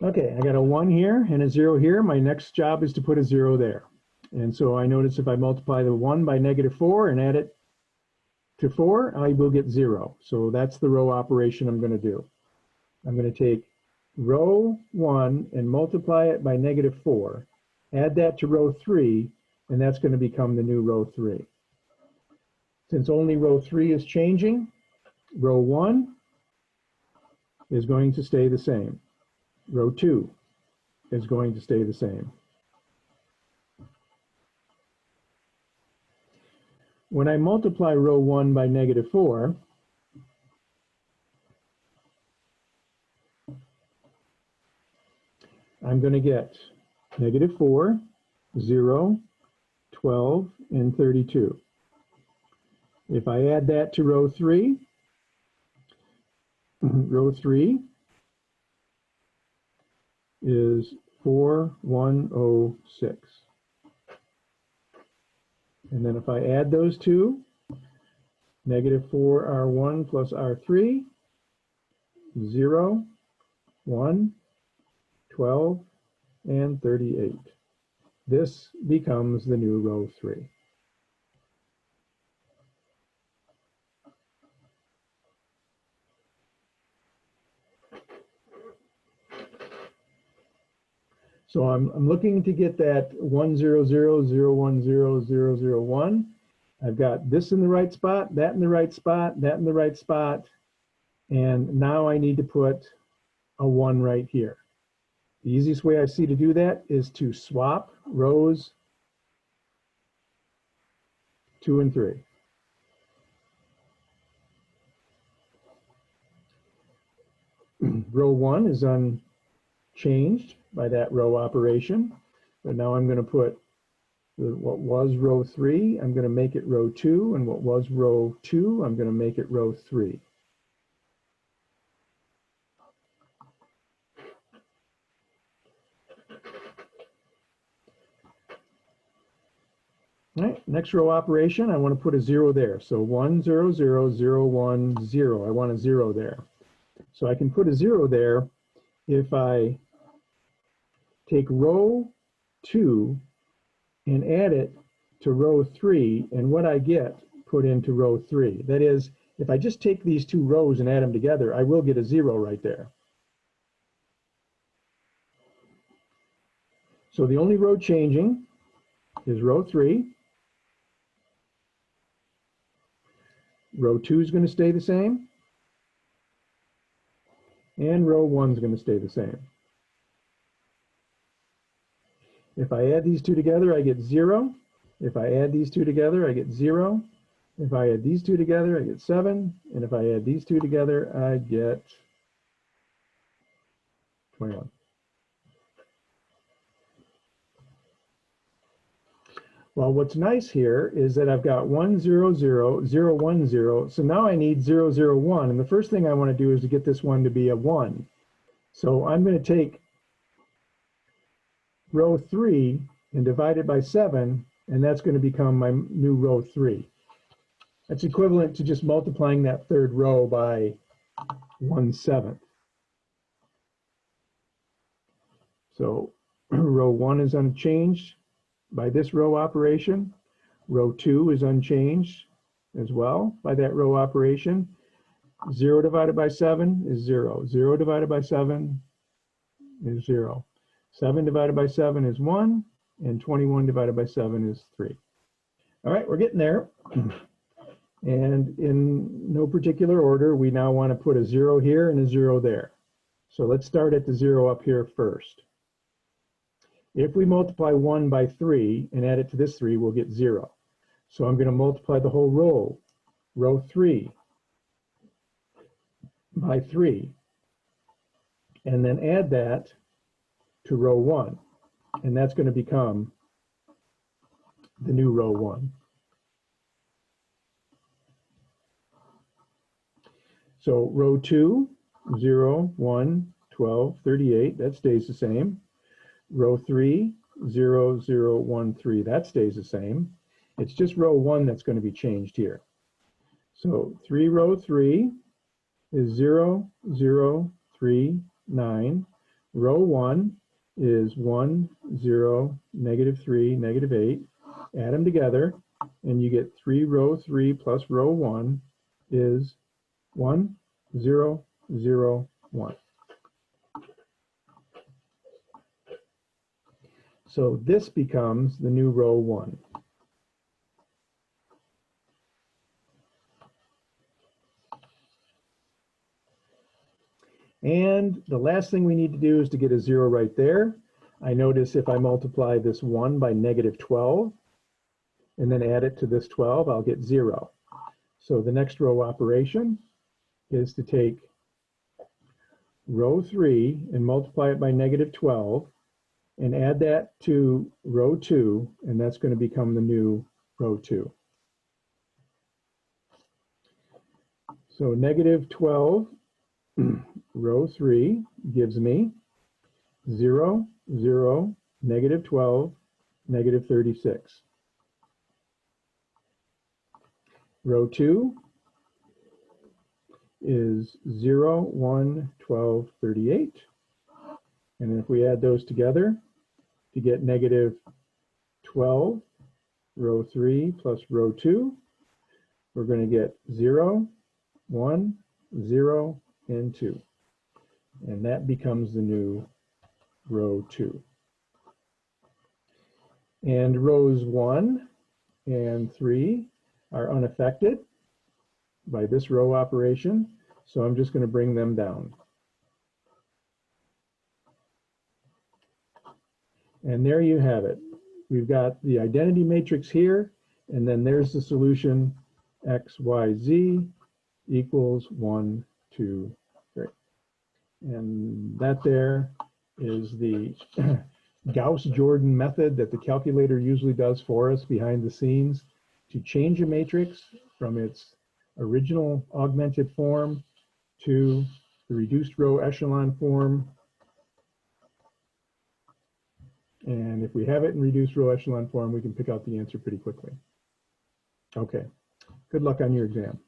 Okay, I got a 1 here and a 0 here. My next job is to put a 0 there. And so I notice if I multiply the 1 by -4 and add it to 4, I will get 0. So that's the row operation I'm going to do. I'm going to take row 1 and multiply it by -4, add that to row 3, and that's going to become the new row 3. Since only row 3 is changing, row 1 is going to stay the same. Row 2 is going to stay the same. When I multiply row 1 by -4, I'm going to get -4, 0, 12, and 32. If I add that to row 3, row 3 is 4106. And then if I add those two, -4R1 plus R3, 0, 1, 12, and 38. This becomes the new row 3. So I'm looking to get that 1 0 0 0 1 0 0 0 1. I've got this in the right spot, that in the right spot, that in the right spot, and now I need to put a 1 right here. The easiest way I see to do that is to swap rows 2 and 3. Row 1 is unchanged by that row operation, but now I'm going to put what was row 3, I'm going to make it row 2, and what was row 2, I'm going to make it row 3. All right, next row operation, I want to put a 0 there. So 1 0 0 0 1 0. I want a 0 there. So I can put a 0 there if I take row 2 and add it to row 3, and what I get put into row 3. That is, if I just take these two rows and add them together, I will get a 0 right there. So the only row changing is row 3. Row 2 is going to stay the same, and row 1 is going to stay the same. If I add these two together, I get 0. If I add these two together, I get 0. If I add these two together, I get 7. And if I add these two together, I get 21. Well, what's nice here is that I've got 1 0 0 0 1 0. So now I need 0 0 1. And the first thing I want to do is to get this one to be a 1. So I'm going to take row 3 and divide it by 7, and that's going to become my new row 3. That's equivalent to just multiplying that third row by 1/7. So row 1 is unchanged by this row operation. Row 2 is unchanged as well by that row operation. 0 divided by 7 is 0. 0 divided by 7 is 0. 7 divided by 7 is 1, and 21 divided by 7 is 3. All right, we're getting there. And in no particular order, we now want to put a 0 here and a 0 there. So let's start at the 0 up here first. If we multiply 1 by 3 and add it to this 3, we'll get 0. So I'm going to multiply the whole row, row 3, by 3, and then add that to row 1. And that's going to become the new row 1. So row 2, 0, 1, 12, 38, that stays the same. Row 3, 0, 0, 1, 3, that stays the same. It's just row 1 that's going to be changed here. So row 3 is 0, 0, 3, 9. Row 1 is 1, 0, negative 3, negative 8. Add them together, and you get row 3 plus row 1 is 1, 0, 0, 1. So this becomes the new row 1. And the last thing we need to do is to get a 0 right there. I notice if I multiply this 1 by negative 12 and then add it to this 12, I'll get 0. So the next row operation is to take row 3 and multiply it by negative 12 and add that to row 2, and that's going to become the new row 2. So negative 12 row 3 gives me 0, 0, negative 12, negative 36. Row 2 is 0, 1, 12, 38. And if we add those together, to get negative 12, row 3 plus row 2. We're going to get 0, 1, 0, and 2. And that becomes the new row 2. And rows 1 and 3 are unaffected by this row operation, so I'm just going to bring them down. And there you have it. We've got the identity matrix here, and then there's the solution x, y, z equals 1, 2, 3. And that there is the Gauss-Jordan method that the calculator usually does for us behind the scenes to change a matrix from its original augmented form to the reduced row echelon form. And if we have it in reduced row echelon form, we can pick out the answer pretty quickly. Okay, good luck on your exam.